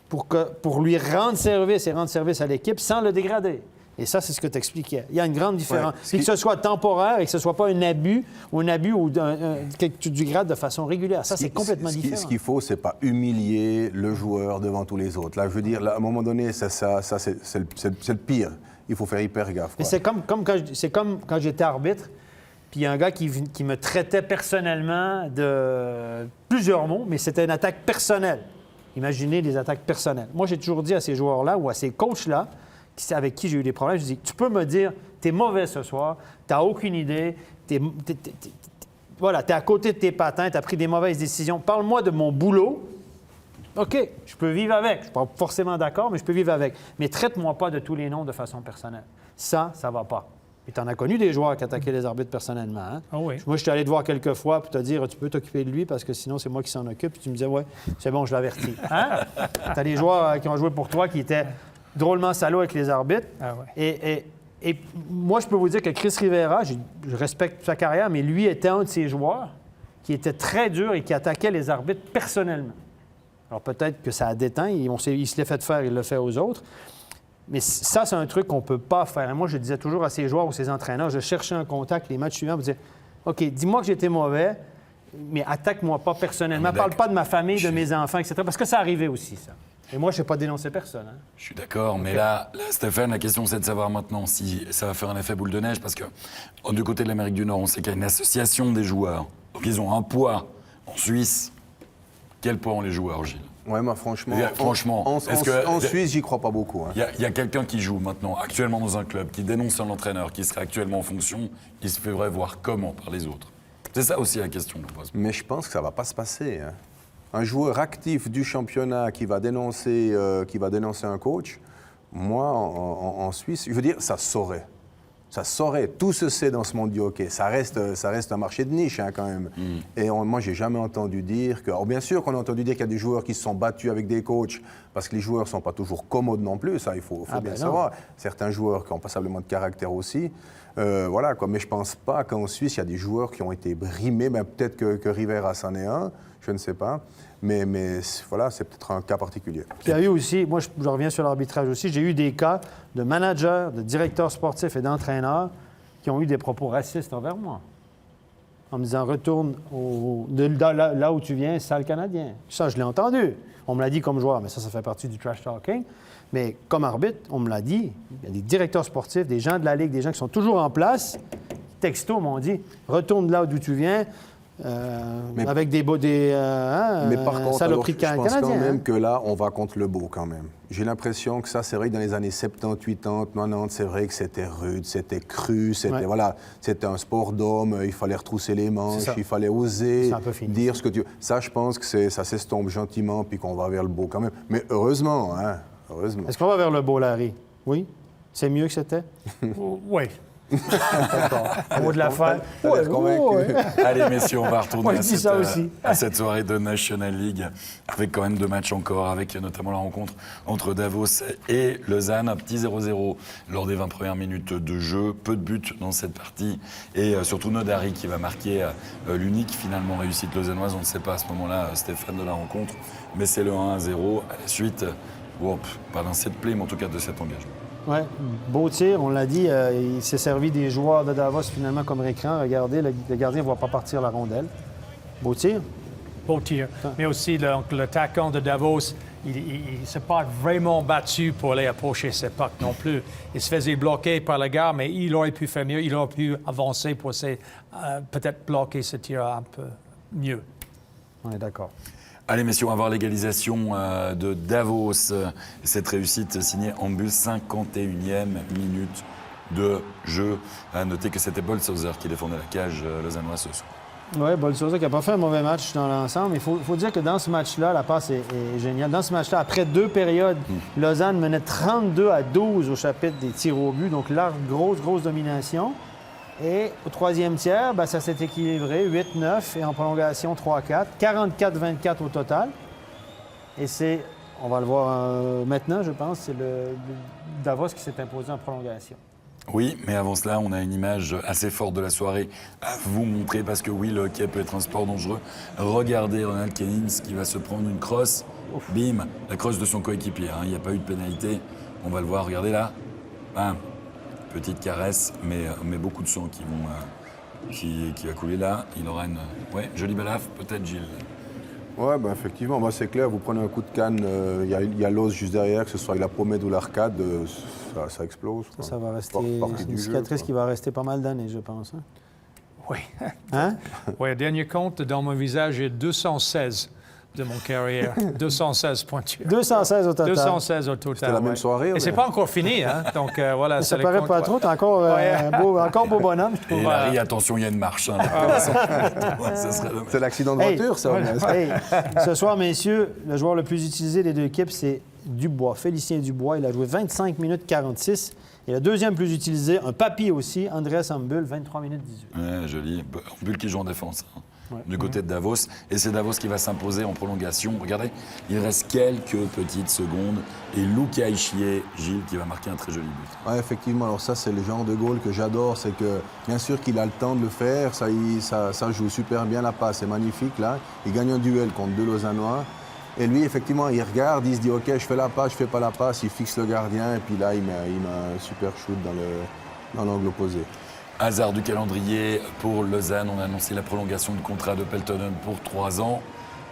pour lui rendre service à l'équipe sans le dégrader. Et ça, c'est ce que tu expliquais. Il y a une grande différence. Que ce soit temporaire et que ce ne soit pas un abus ou que tu dégrades de façon régulière. Ça, c'est complètement différent. Ce qu'il faut, c'est pas humilier le joueur devant tous les autres. Là, je veux dire, là, à un moment donné, ça c'est le pire. Il faut faire hyper gaffe. Mais c'est comme quand j'étais arbitre, puis il y a un gars qui me traitait personnellement de plusieurs mots, mais c'était une attaque personnelle. Imaginez des attaques personnelles. Moi, j'ai toujours dit à ces joueurs-là ou à ces coachs-là, avec qui j'ai eu des problèmes, je dis, tu peux me dire, t'es mauvais ce soir, t'as aucune idée, t'es à côté de tes patins, t'as pris des mauvaises décisions, parle-moi de mon boulot. OK, je peux vivre avec. Je ne suis pas forcément d'accord, mais je peux vivre avec. Mais traite-moi pas de tous les noms de façon personnelle. Ça va pas. Et tu en as connu des joueurs qui attaquaient les arbitres personnellement. Hein? Ah oui. Moi, je suis allé te voir quelques fois pour te dire, tu peux t'occuper de lui parce que sinon, c'est moi qui s'en occupe. Puis tu me disais, ouais, c'est bon, je l'avertis. Hein? Tu as des joueurs qui ont joué pour toi qui étaient drôlement salauds avec les arbitres. Ah ouais. Et moi, je peux vous dire que Chris Rivera, je respecte sa carrière, mais lui était un de ces joueurs qui était très dur et qui attaquait les arbitres personnellement. Alors peut-être que ça a déteint, il se l'est fait faire, il le fait aux autres. Mais ça, c'est un truc qu'on ne peut pas faire. Et moi, je disais toujours à ces joueurs ou ces entraîneurs, je cherchais un contact les matchs suivants pour dire, OK, dis-moi que j'étais mauvais, mais attaque-moi pas personnellement. Parle pas de ma famille, de mes enfants, etc. Parce que ça arrivait aussi, ça. Et moi, je ne sais pas dénoncer personne. Hein. Je suis d'accord, mais là, Stéphane, la question c'est de savoir maintenant si ça va faire un effet boule de neige, parce que du côté de l'Amérique du Nord, on sait qu'il y a une association des joueurs. Donc ils ont un poids. En Suisse, quel poids ont les joueurs, Gilles? Ouais, moi, franchement, en Suisse, j'y crois pas beaucoup. Hein. Il y a quelqu'un qui joue maintenant, actuellement dans un club, qui dénonce un entraîneur qui serait actuellement en fonction, il se ferait voir comment par les autres. C'est ça aussi la question que je pose. Mais je pense que ça va pas se passer. Hein. Un joueur actif du championnat qui va dénoncer un coach, moi, en Suisse, je veux dire, ça saurait. Ça saurait. Tout se sait dans ce monde du hockey. Ça reste un marché de niche, hein, quand même. Et moi, j'ai jamais entendu dire que... Alors, bien sûr qu'on a entendu dire qu'il y a des joueurs qui se sont battus avec des coachs, parce que les joueurs ne sont pas toujours commodes non plus. Ça, il faut bien savoir. Certains joueurs qui ont passablement de caractère aussi. Voilà, quoi. Mais je pense pas qu'en Suisse, il y a des joueurs qui ont été brimés. Ben, peut-être que Rivera s'en est un. Je ne sais pas. Mais voilà, c'est peut-être un cas particulier. Il y a eu aussi, moi je reviens sur l'arbitrage aussi, j'ai eu des cas de managers, de directeurs sportifs et d'entraîneurs qui ont eu des propos racistes envers moi. En me disant, retourne là où tu viens, sale Canadien. Ça, je l'ai entendu. On me l'a dit comme joueur, mais ça fait partie du trash talking. Mais comme arbitre, on me l'a dit. Il y a des directeurs sportifs, des gens de la Ligue, des gens qui sont toujours en place. Texto m'ont dit, retourne là d'où tu viens. Avec des mais par contre, saloperies je pense canadiens. quand même que là, on va contre le beau quand même. J'ai l'impression que ça, c'est vrai que dans les années 70, 80, 90, c'est vrai que c'était rude, c'était cru, c'était un sport d'homme, il fallait retrousser les manches, il fallait oser dire ce que tu veux. Ça, je pense que ça s'estompe gentiment puis qu'on va vers le beau quand même. Mais heureusement, hein, heureusement. Est-ce qu'on va vers le beau, Larry? Oui? C'est mieux que c'était? Oui. Au mot de la fin. Allez, messieurs, on va retourner à cette soirée de National League avec quand même 2 matchs encore, avec notamment la rencontre entre Davos et Lausanne. Un petit 0-0 lors des 20 premières minutes de jeu. Peu de buts dans cette partie. Et surtout Nodari qui va marquer l'unique finalement réussite lausannoise. On ne sait pas à ce moment-là, Stéphane, de la rencontre. Mais c'est le 1-0. À la suite, pas d'un set play, mais en tout cas de cet engagement. Oui, beau tir, on l'a dit, il s'est servi des joueurs de Davos finalement comme écran. Regardez, le gardien ne voit pas partir la rondelle. Beau tir. Beau tir. Mais aussi, l'attaquant de Davos, il ne s'est pas vraiment battu pour aller approcher ses pucks non plus. Il se faisait bloquer par le gars, mais il aurait pu faire mieux. Il aurait pu avancer pour peut-être bloquer ce tir un peu mieux. On est d'accord. Allez, messieurs, on va voir l'égalisation de Davos. Cette réussite signée en but, 51e minute de jeu. À noter que c'était Bolsauser qui défendait la cage lausannoise ce soir. Oui, Bolsauser qui n'a pas fait un mauvais match dans l'ensemble. Il faut dire que dans ce match-là, la passe est géniale. Dans ce match-là, après 2 périodes, Lausanne menait 32-12 au chapitre des tirs au but. Donc là, grosse domination. Et au 3e tiers, ça s'est équilibré, 8-9 et en prolongation 3-4, 44-24 au total. Et c'est, on va le voir maintenant, je pense, c'est le Davos qui s'est imposé en prolongation. Oui, mais avant cela, on a une image assez forte de la soirée à vous montrer, parce que oui, le hockey peut être un sport dangereux. Regardez Ronald Kennings qui va se prendre une crosse. Bim, la crosse de son coéquipier. Il n'y a pas eu de pénalité. On va le voir, regardez là. Bam. Petite caresse, mais beaucoup de sang qui va couler là. Il aura une jolie balafre, peut-être, Gilles. Oui, effectivement, c'est clair. Vous prenez un coup de canne, il y a l'os juste derrière, que ce soit avec la pommette ou l'arcade, ça explose. Ça va rester une cicatrice qui va rester pas mal d'années, je pense. Hein? Oui. Hein? Oui, dernier compte, dans mon visage, j'ai 216 de mon carrière. 216 pointures. 216 au total. 216 au total. C'était la même soirée. Et c'est pas encore fini, hein? Donc voilà. Ça paraît pas trop, t'as encore beau bonhomme. Et Larry, attention, il y a une marche. C'est l'accident de voiture, ça. Ce soir, messieurs, le joueur le plus utilisé des 2 équipes, c'est Dubois, Félicien Dubois. Il a joué 25 minutes 46. Et le deuxième plus utilisé, un papy aussi, Andreas Ambul, 23 minutes 18. Ouais, joli. Ambul qui joue en défense. Du côté de Davos. Et c'est Davos qui va s'imposer en prolongation. Regardez, il reste quelques petites secondes. Et Luca Ischier, Gilles, qui va marquer un très joli but. Oui, effectivement. Alors ça, c'est le genre de goal que j'adore. C'est que, bien sûr qu'il a le temps de le faire. Ça joue super bien la passe. C'est magnifique, là. Il gagne un duel contre 2 Lausannois. Et lui, effectivement, il regarde, il se dit « OK, je fais la passe, je fais pas la passe ». Il fixe le gardien. Et puis là, il met un super shoot dans l'angle opposé. Hasard du calendrier pour Lausanne. On a annoncé la prolongation du contrat de Peltonen pour 3 ans.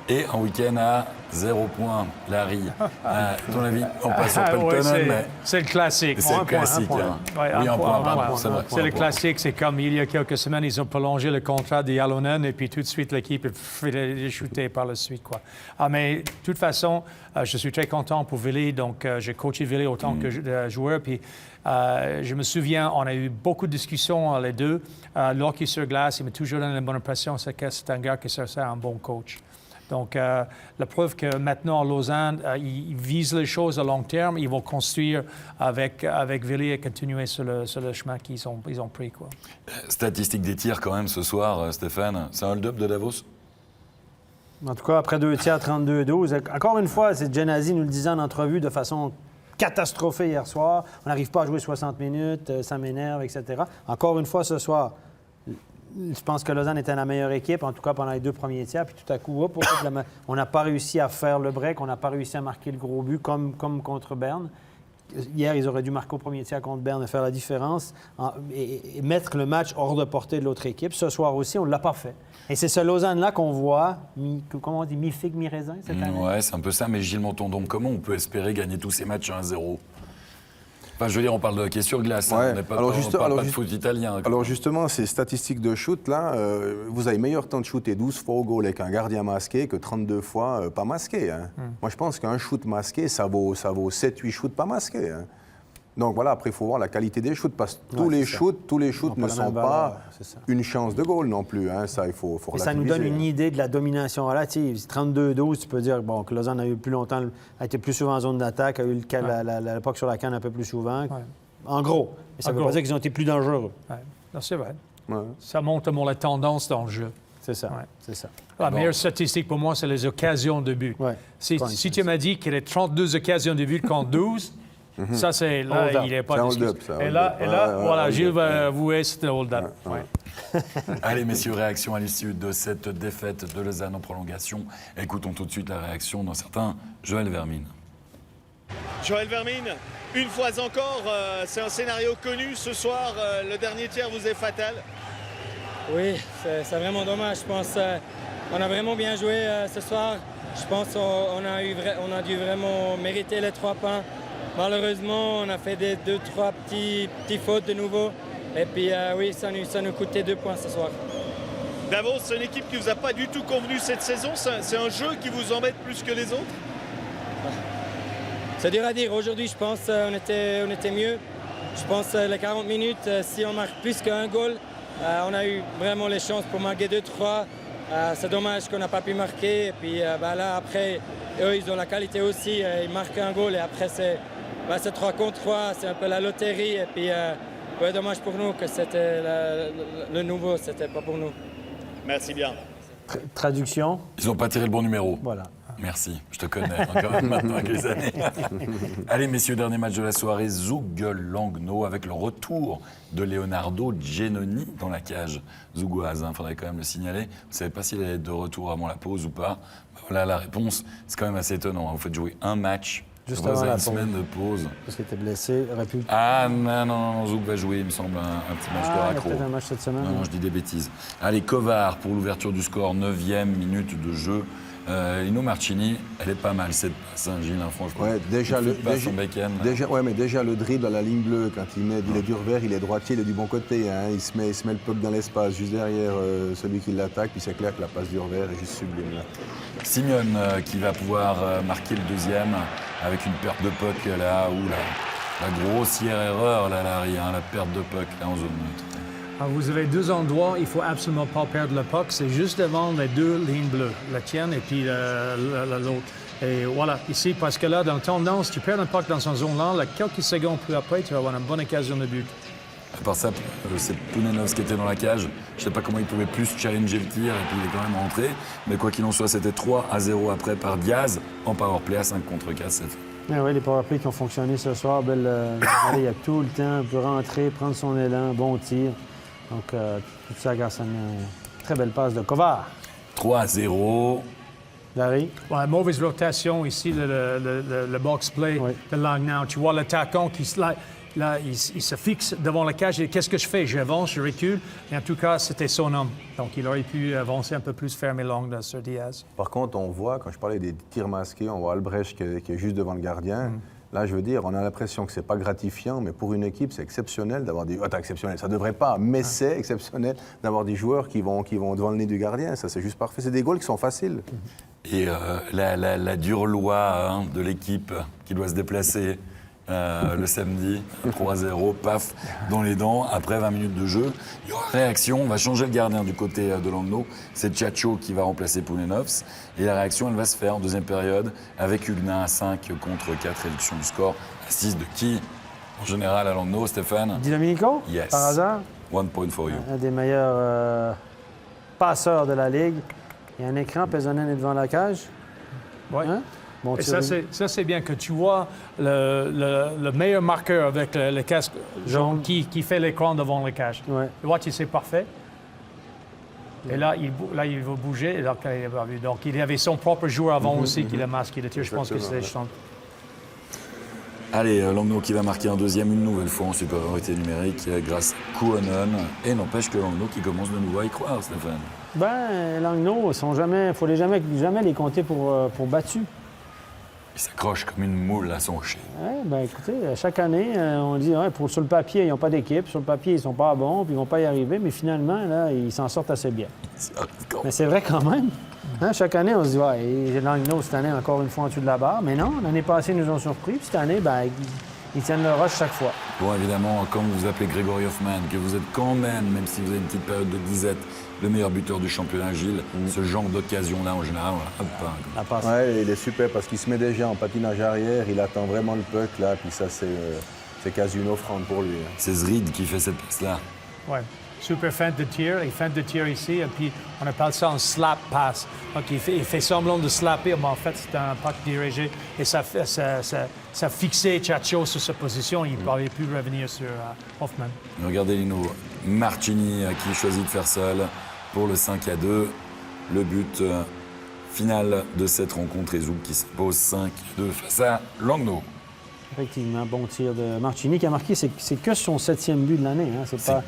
et un week-end à 0 points. Larry, à ton avis, on passe sur Ouais, Peltonen, mais c'est le classique. c'est le classique. hein. Ouais, Oui, un point, un pardon, point. c'est vrai. C'est le Un point. classique. C'est comme il y a quelques semaines, ils ont prolongé le contrat de Jalonen et puis tout de suite, l'équipe est shootée par la suite. Quoi. Mais de toute façon, je suis très content pour Ville. Donc, j'ai coaché Ville autant que joueur. Puis, je me souviens, on a eu beaucoup de discussions, les deux. Loki sur glace, il m'a toujours donné une bonne impression. C'est que c'est un gars qui sert un bon coach. Donc, la preuve que maintenant, à Lausanne, ils visent les choses à long terme. Ils vont construire avec Ville et continuer sur le chemin qu'ils ont pris. Quoi. Statistique des tirs quand même ce soir, Stéphane. C'est un hold-up de Davos? En tout cas, après 2 tiers, 32-12. Encore une fois, c'est Genazi nous le disait en entrevue de façon catastrophée hier soir. On n'arrive pas à jouer 60 minutes, ça m'énerve, etc. Encore une fois, ce soir, je pense que Lausanne était la meilleure équipe, en tout cas pendant les 2 premiers tiers. Puis tout à coup, on n'a pas réussi à faire le break, on n'a pas réussi à marquer le gros but comme contre Berne. Hier, ils auraient dû marquer au premier tiers contre Berne et faire la différence et mettre le match hors de portée de l'autre équipe. Ce soir aussi, on ne l'a pas fait. Et c'est ce Lausanne-là qu'on voit, comment on dit, mi-figue, mi-raisin cette année? Ouais, c'est un peu ça. Mais Gilles Montandon, comment on peut espérer gagner tous ces matchs 1-0? Enfin, je veux dire, on parle de hockey sur glace, Ouais. on n'est pas, Alors, on parle pas de foot italien. Alors justement, ces statistiques de shoot, là, vous avez meilleur temps de shooter 12 fois au goal avec un gardien masqué que 32 fois pas masqué. Hein. Moi, je pense qu'un shoot masqué, ça vaut 7-8 shoots pas masqués. Hein. Donc voilà, après, il faut voir la qualité des shoots, parce que tous les shoots ne sont pas une chance de goal non plus. Hein. Ça, il faut Et ça nous donne une idée de la domination relative. 32-12, tu peux dire bon, que Lausanne a eu plus longtemps, a été plus souvent en zone d'attaque, a eu la puck sur la canne un peu plus souvent. Ouais. En gros. Mais ça ne veut pas dire qu'ils ont été plus dangereux. Ouais. Non, c'est vrai. Ouais. Ça montre la tendance dans le jeu. C'est ça. Ouais. C'est ça. La meilleure statistique pour moi, c'est les occasions de but. Ouais. Si tu m'as dit qu'il y a 32 occasions de but contre 12, ça, c'est là, il n'est pas discuté. Et là, voilà, Gilles va avouer c'était hold-up. Ouais. Allez, messieurs, réaction à l'issue de cette défaite de Lausanne en prolongation. Écoutons tout de suite la réaction d'un certain Joël Vermine. Joël Vermine, une fois encore, c'est un scénario connu. Ce soir, le dernier tiers vous est fatal. Oui, c'est vraiment dommage. Je pense qu'on a vraiment bien joué ce soir. Je pense qu'on a dû vraiment mériter les 3 points. Malheureusement, on a fait des 2-3 petits fautes de nouveau. Et puis oui, ça nous coûtait 2 points ce soir. Davos, c'est une équipe qui ne vous a pas du tout convenu cette saison. C'est un jeu qui vous embête plus que les autres? C'est dur à dire. Aujourd'hui, je pense qu'on était mieux. Je pense les 40 minutes, si on marque plus qu'un goal, on a eu vraiment les chances pour marquer 2-3. C'est dommage qu'on n'a pas pu marquer. Et puis là, après, eux, ils ont la qualité aussi. Ils marquent un goal et après, c'est 3 contre 3. C'est un peu la loterie. Et puis, dommage pour nous que c'était le nouveau. C'était pas pour nous. Merci bien. Traduction. Ils n'ont pas tiré le bon numéro. Voilà. Merci, je te connais quand même maintenant avec les années. Allez, messieurs, dernier match de la soirée, Zug-Langnau avec le retour de Leonardo Giannoni dans la cage zougoise. Il faudrait quand même le signaler. Vous ne savez pas s'il est de retour avant la pause ou pas. Voilà la réponse. C'est quand même assez étonnant. Vous faites jouer un match. Juste après avant la une pause. semaine de pause. Parce qu'il était blessé, aurait pu... Ah non, Zoug va jouer, il me semble, un petit match de il y a raccro. peut-être un match cette semaine. Non, je dis des bêtises. Allez, Kovar pour l'ouverture du score, 9e minute de jeu. Lino Marchini, elle est pas mal cette passe, hein, Gilles, hein, franchement. Ouais, déjà le dribble à la ligne bleue, quand il est dur vert, il est droitier, il est du bon côté. Hein, il se met le puck dans l'espace, juste derrière celui qui l'attaque, puis c'est clair que la passe dur vert est juste sublime. Là. Simeon qui va pouvoir marquer le 2e avec une perte de puck là, où la grossière erreur, là, Larry, hein, la perte de puck là, en zone neutre. Alors, vous avez 2 endroits, il ne faut absolument pas perdre le puck. C'est juste devant les 2 lignes bleues, la tienne et puis l'autre. Et voilà, ici, parce que là, dans la tendance, tu perds un puck dans son zone-là, quelques secondes plus après, tu vas avoir une bonne occasion de but. À part ça, c'est Pounenovs qui était dans la cage. Je ne sais pas comment il pouvait plus challenger le tir et puis il est quand même rentré. Mais quoi qu'il en soit, c'était 3-0 après par Diaz en powerplay à 5 contre 4. C'est fait. Oui, les powerplays qui ont fonctionné ce soir, il y a tout le temps, il peut rentrer, prendre son élan, bon tir. Donc, tout ça grâce à une très belle passe de Kovar. 3-0. Larry? Ouais, mauvaise rotation ici, le box play de Langnau. Tu vois l'attaquant qui là, il se fixe devant la cage. Et qu'est-ce que je fais? J'avance, je recule. Et en tout cas, c'était son homme. Donc, il aurait pu avancer un peu plus, fermer l'angle sur Diaz. Par contre, on voit, quand je parlais des tirs masqués, on voit Albrecht qui est juste devant le gardien. Là, je veux dire, on a l'impression que c'est pas gratifiant, mais pour une équipe, c'est exceptionnel d'avoir des... Attends, exceptionnel, ça devrait pas, mais c'est exceptionnel d'avoir des joueurs qui vont devant le nez du gardien. Ça, c'est juste parfait. C'est des goals qui sont faciles. Et la dure loi de l'équipe qui doit se déplacer le samedi, 3-0, paf, dans les dents, après 20 minutes de jeu. Il y aura réaction, on va changer le gardien du côté de Langnau. C'est Tchatcho qui va remplacer Poulenovs. Et la réaction, elle va se faire en deuxième période avec Huguenin à 5 contre 4, réduction du score à 6 de qui, en général, à Langnau, Stéphane? Di Domenico, Yes. par hasard, 1 point for you. un des meilleurs passeurs de la Ligue. Il y a un écran, Pesonen est devant la cage. Ouais. Hein? Bon Et tir. ça, c'est bien que tu vois le meilleur marqueur avec le casque jaune qui fait l'écran devant le cage. Ouais. Tu vois, c'est parfait. Et là, il va bouger. Et donc, il avait son propre joueur avant aussi qui l'a masqué le tir. Je pense que c'était Exactement, Allez, Langnau qui va marquer un deuxième une nouvelle fois en supériorité numérique grâce à Kuonen. Et n'empêche que Langnau qui commence de nouveau à y croire, Stéphane. Ben, Langnau, il ne faut jamais les compter pour battus. Il s'accroche comme une moule à son chien. Ouais, ben écoutez, chaque année, on dit sur le papier, ils n'ont pas d'équipe, sur le papier, ils ne sont pas bons, puis ils ne vont pas y arriver, mais finalement, là, ils s'en sortent assez bien. Mais c'est vrai quand même. Hein, chaque année, on se dit, ouais, Langnau, cette année, encore une fois en dessous de la barre. Mais non, l'année passée, ils nous ont surpris, puis cette année, ben, ils tiennent le rush chaque fois. Bon, évidemment, comme vous vous appelez Grégory Hoffman, que vous êtes quand même si vous avez une petite période de disette, le meilleur buteur du championnat, Gilles, ce genre d'occasion-là, en général, on l'a pas. La passe. Ouais, il est super parce qu'il se met déjà en patinage arrière, il attend vraiment le puck, là, puis ça, c'est quasi une offrande pour lui. Hein. C'est Zrid qui fait cette passe-là. Ouais. Super feinte de tir. Il feinte de tir ici. Et puis, on appelle ça un slap pass. Donc, il fait semblant de slapper, mais en fait, c'est un puck dirigé. Et ça fixait Tchatcho sur sa position. Il ne parlait plus revenir sur Hoffman. Regardez Lino, Martini qui choisit de faire seul pour le 5-2. Le but final de cette rencontre est Zouk qui s'impose 5-2 face à Langnau. Effectivement, bon tir de Martini qui a marqué, c'est que son 7e but de l'année. Hein. C'est pas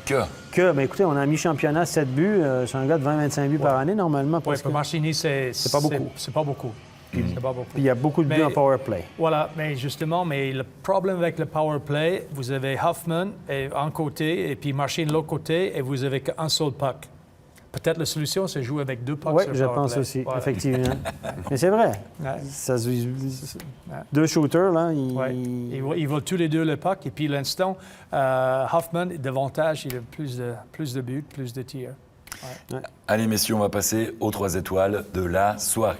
que. Mais écoutez, on a mis championnat 7 buts. C'est un gars de 20-25 buts par année, normalement. Oui, Parce pour que... Martini, c'est pas beaucoup. C'est pas beaucoup. C'est pas beaucoup. Puis il y a beaucoup de buts en power play. Voilà, mais justement, le problème avec le power play, vous avez Hoffman un côté et puis Marchini de l'autre côté et vous avez qu'un seul puck. Peut-être la solution, c'est jouer avec 2 pucks Oui, sur le je power pense play. aussi, Voilà. effectivement. Mais c'est vrai. Ouais. Ça se... 2 shooters, là. Ouais. Ils veulent tous les deux le puck. Et puis, l'instant, Hoffman, davantage, il a plus de buts, plus de tirs. Ouais. Allez, messieurs, on va passer aux 3 étoiles de la soirée.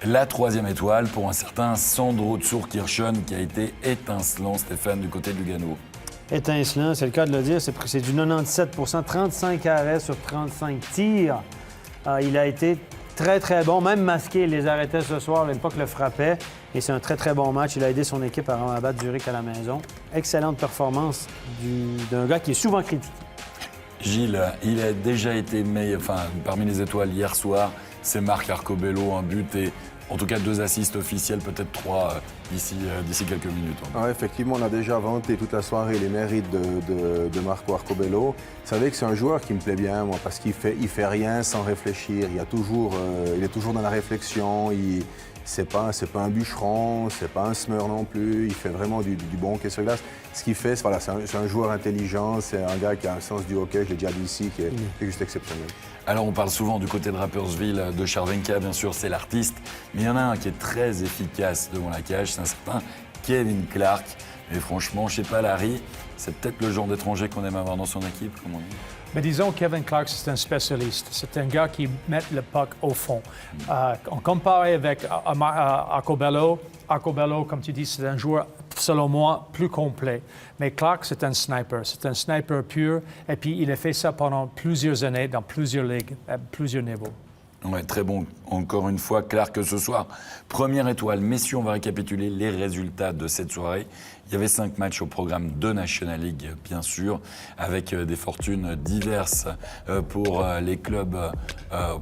La 3e étoile pour un certain Sandro Zurkirchen qui a été étincelant, Stéphane, du côté de Lugano. Étincelant, c'est le cas de le dire. C'est du 97 35 arrêts sur 35 tirs. Il a été très, très bon. Même masqué, il les arrêtait ce soir. L'époque le frappait. Et c'est un très, très bon match. Il a aidé son équipe à battre Zurich à la maison. Excellente performance d'un gars qui est souvent critiqué. Gilles, il a déjà été parmi les étoiles hier soir. C'est Marc Arcobello, un but et en tout cas 2 assists officiels, peut-être 3 d'ici quelques minutes. Ah, effectivement, on a déjà vanté toute la soirée les mérites de Marco Arcobello. Vous savez que c'est un joueur qui me plaît bien, moi, parce qu'il fait rien sans réfléchir. Il est toujours dans la réflexion. C'est pas un bûcheron, c'est pas un semeur non plus. Il fait vraiment du bon hockey sur glace. Ce qu'il fait, c'est un joueur intelligent, c'est un gars qui a un sens du hockey, je l'ai déjà dit ici, qui est juste exceptionnel. Alors on parle souvent du côté de Rapperswil, de Chervenka, bien sûr, c'est l'artiste. Mais il y en a un qui est très efficace devant la cage, c'est un certain Kevin Clark. Et franchement, je sais pas, Larry, c'est peut-être le genre d'étranger qu'on aime avoir dans son équipe, comme on dit. Mais disons, Kevin Clark, c'est un spécialiste. C'est un gars qui met le puck au fond. On compare avec Arcobello. Arcobello, comme tu dis, c'est un joueur, selon moi, plus complet. Mais Clark, c'est un sniper. C'est un sniper pur. Et puis, il a fait ça pendant plusieurs années, dans plusieurs ligues, à plusieurs niveaux. Ouais, très bon, encore une fois, Clark ce soir. Première étoile. Messieurs, on va récapituler les résultats de cette soirée. Il y avait 5 matchs au programme de National League, bien sûr, avec des fortunes diverses pour les clubs,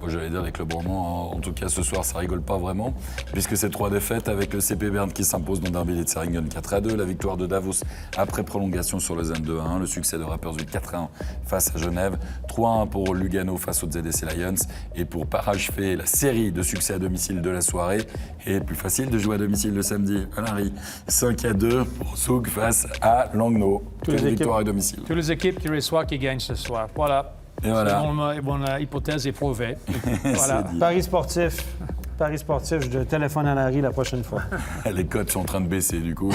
j'allais dire les clubs romans, en tout cas ce soir ça rigole pas vraiment, puisque c'est 3 défaites avec le CP Berne qui s'impose dans Derby de Saringen 4-2, la victoire de Davos après prolongation sur Lausanne 2-1, le succès de Rapperswil 4-1 face à Genève, 3-1 pour Lugano face aux ZSC Lions, et pour parachever la série de succès à domicile de la soirée, et plus facile de jouer à domicile le samedi, à Larry, 5-2 pour Zug face à Langnau. Quelle victoire à domicile. Toutes les équipes qui reçoivent qui gagnent ce soir. Voilà. Et voilà. Mon hypothèse est prouvée. Voilà. Paris sportif. Paris sportif, je téléphone à Larry la prochaine fois. Les cotes sont en train de baisser, du coup.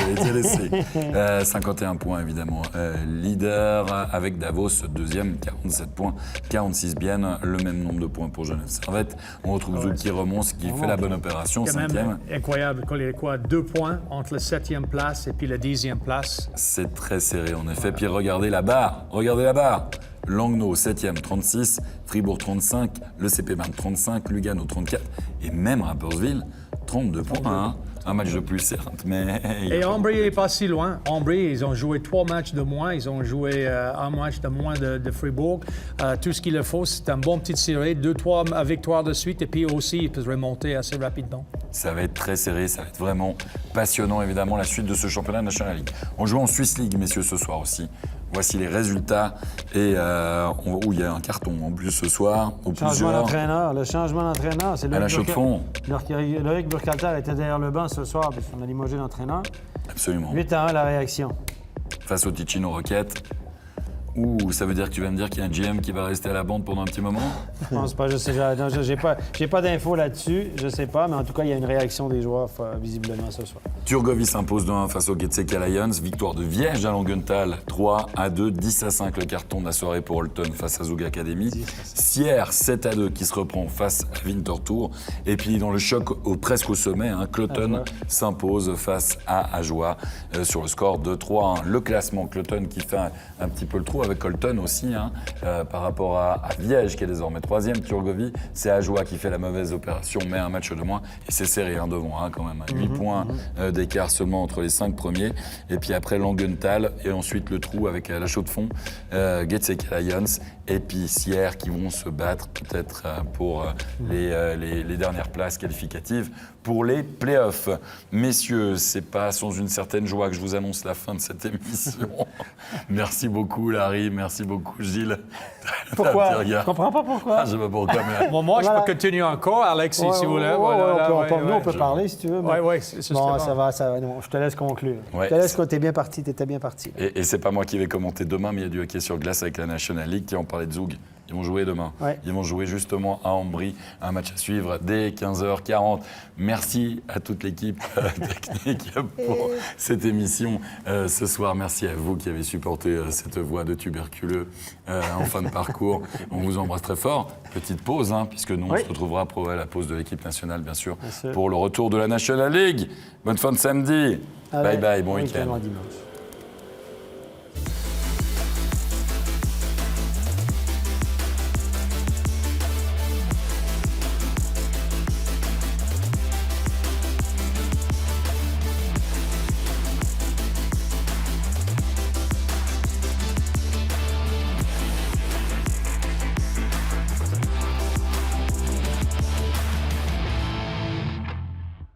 51 points, évidemment. Leader avec Davos, deuxième, 47 points. 46 Bienne, le même nombre de points pour Genève Servette. On retrouve Zouk qui remonte, qui fait la bonne opération, C'est quand 5e. même incroyable. Il y a quoi, 2 points entre la 7e place et puis la 10e place. C'est très serré, en effet. Puis regardez la barre. Regardez la barre. Langnau, 7e, 36. Fribourg, 35. Le CP Berne, 35. Lugano, 34. Et même Rapperswil, 32 points. Hein. Un match de plus, certes, mais... Et Ambry n'est pas si loin. Ambry, ils ont joué 3 matchs de moins. Ils ont joué un match de moins de Fribourg. Tout ce qu'il leur faut, c'est un bon petit série. 2-3 victoires de suite. Et puis aussi, ils peuvent remonter assez rapidement. Ça va être très serré, ça va être vraiment passionnant, évidemment, la suite de ce championnat National League. On joue en Swiss League, messieurs, ce soir aussi. Voici les résultats. Et où il y a un carton en plus ce soir. Changement d'entraîneur. Le changement d'entraîneur, c'est à la chaux de fond. Loïc Burkhalter était derrière le banc ce soir, puisqu'on a limogé l'entraîneur. Absolument. 8-1 la réaction. Face au Ticino Rocket. Ouh, ça veut dire que tu vas me dire qu'il y a un GM qui va rester à la bande pendant un petit moment? Je pense pas, je sais, j'ai pas d'infos là-dessus, je sais pas, mais en tout cas, il y a une réaction des joueurs visiblement ce soir. Turgovie s'impose 2-1 face au Getseke Lions. Victoire de Viège à Langenthal, 3-2, 10-5 le carton de la soirée pour Holton face à Zug Academy. Sierre, 7-2 qui se reprend face à Winterthur. Et puis dans le choc presque au sommet, Cloton s'impose face à Ajoie sur le score de 3-1. Le classement, Cloton qui fait un petit peu le trou avec Holton aussi, par rapport à Viège qui est désormais 3e. Turgovie, c'est Ajoie qui fait la mauvaise opération, mais un match de moins. Et c'est serré devant, quand même. 8 points d'écart seulement entre les 5 premiers. Et puis après Langenthal, et ensuite le trou avec la chaux de fond, Getseke Lions, et puis Sierre qui vont se battre peut-être pour les dernières places qualificatives pour les playoffs. Messieurs, c'est pas sans une certaine joie que je vous annonce la fin de cette émission. Merci beaucoup Larry, merci beaucoup Gilles. Pourquoi? Je comprends pas pourquoi. Je sais pas pourquoi, mais... Bon, moi, je peux continuer encore, Alexis, si vous voulez. On peut parler si tu veux. Oui, bon, ça va. Non, je te laisse conclure. Ouais, je te laisse quand t'es bien parti, t'étais bien parti. Et c'est pas moi qui vais commenter demain, mais il y a du hockey sur glace avec la National League qui en parlait de Zug. Ils vont jouer demain. Ouais. Ils vont jouer justement à Ambry, un match à suivre dès 15h40. Merci à toute l'équipe technique pour cette émission ce soir. Merci à vous qui avez supporté cette voix de tuberculeux en fin de parcours. On vous embrasse très fort. Petite pause, puisque nous, on se retrouvera pour la pause de l'équipe nationale, bien sûr, pour le retour de la National League. Bonne fin de samedi. Bye bye, bon week-end.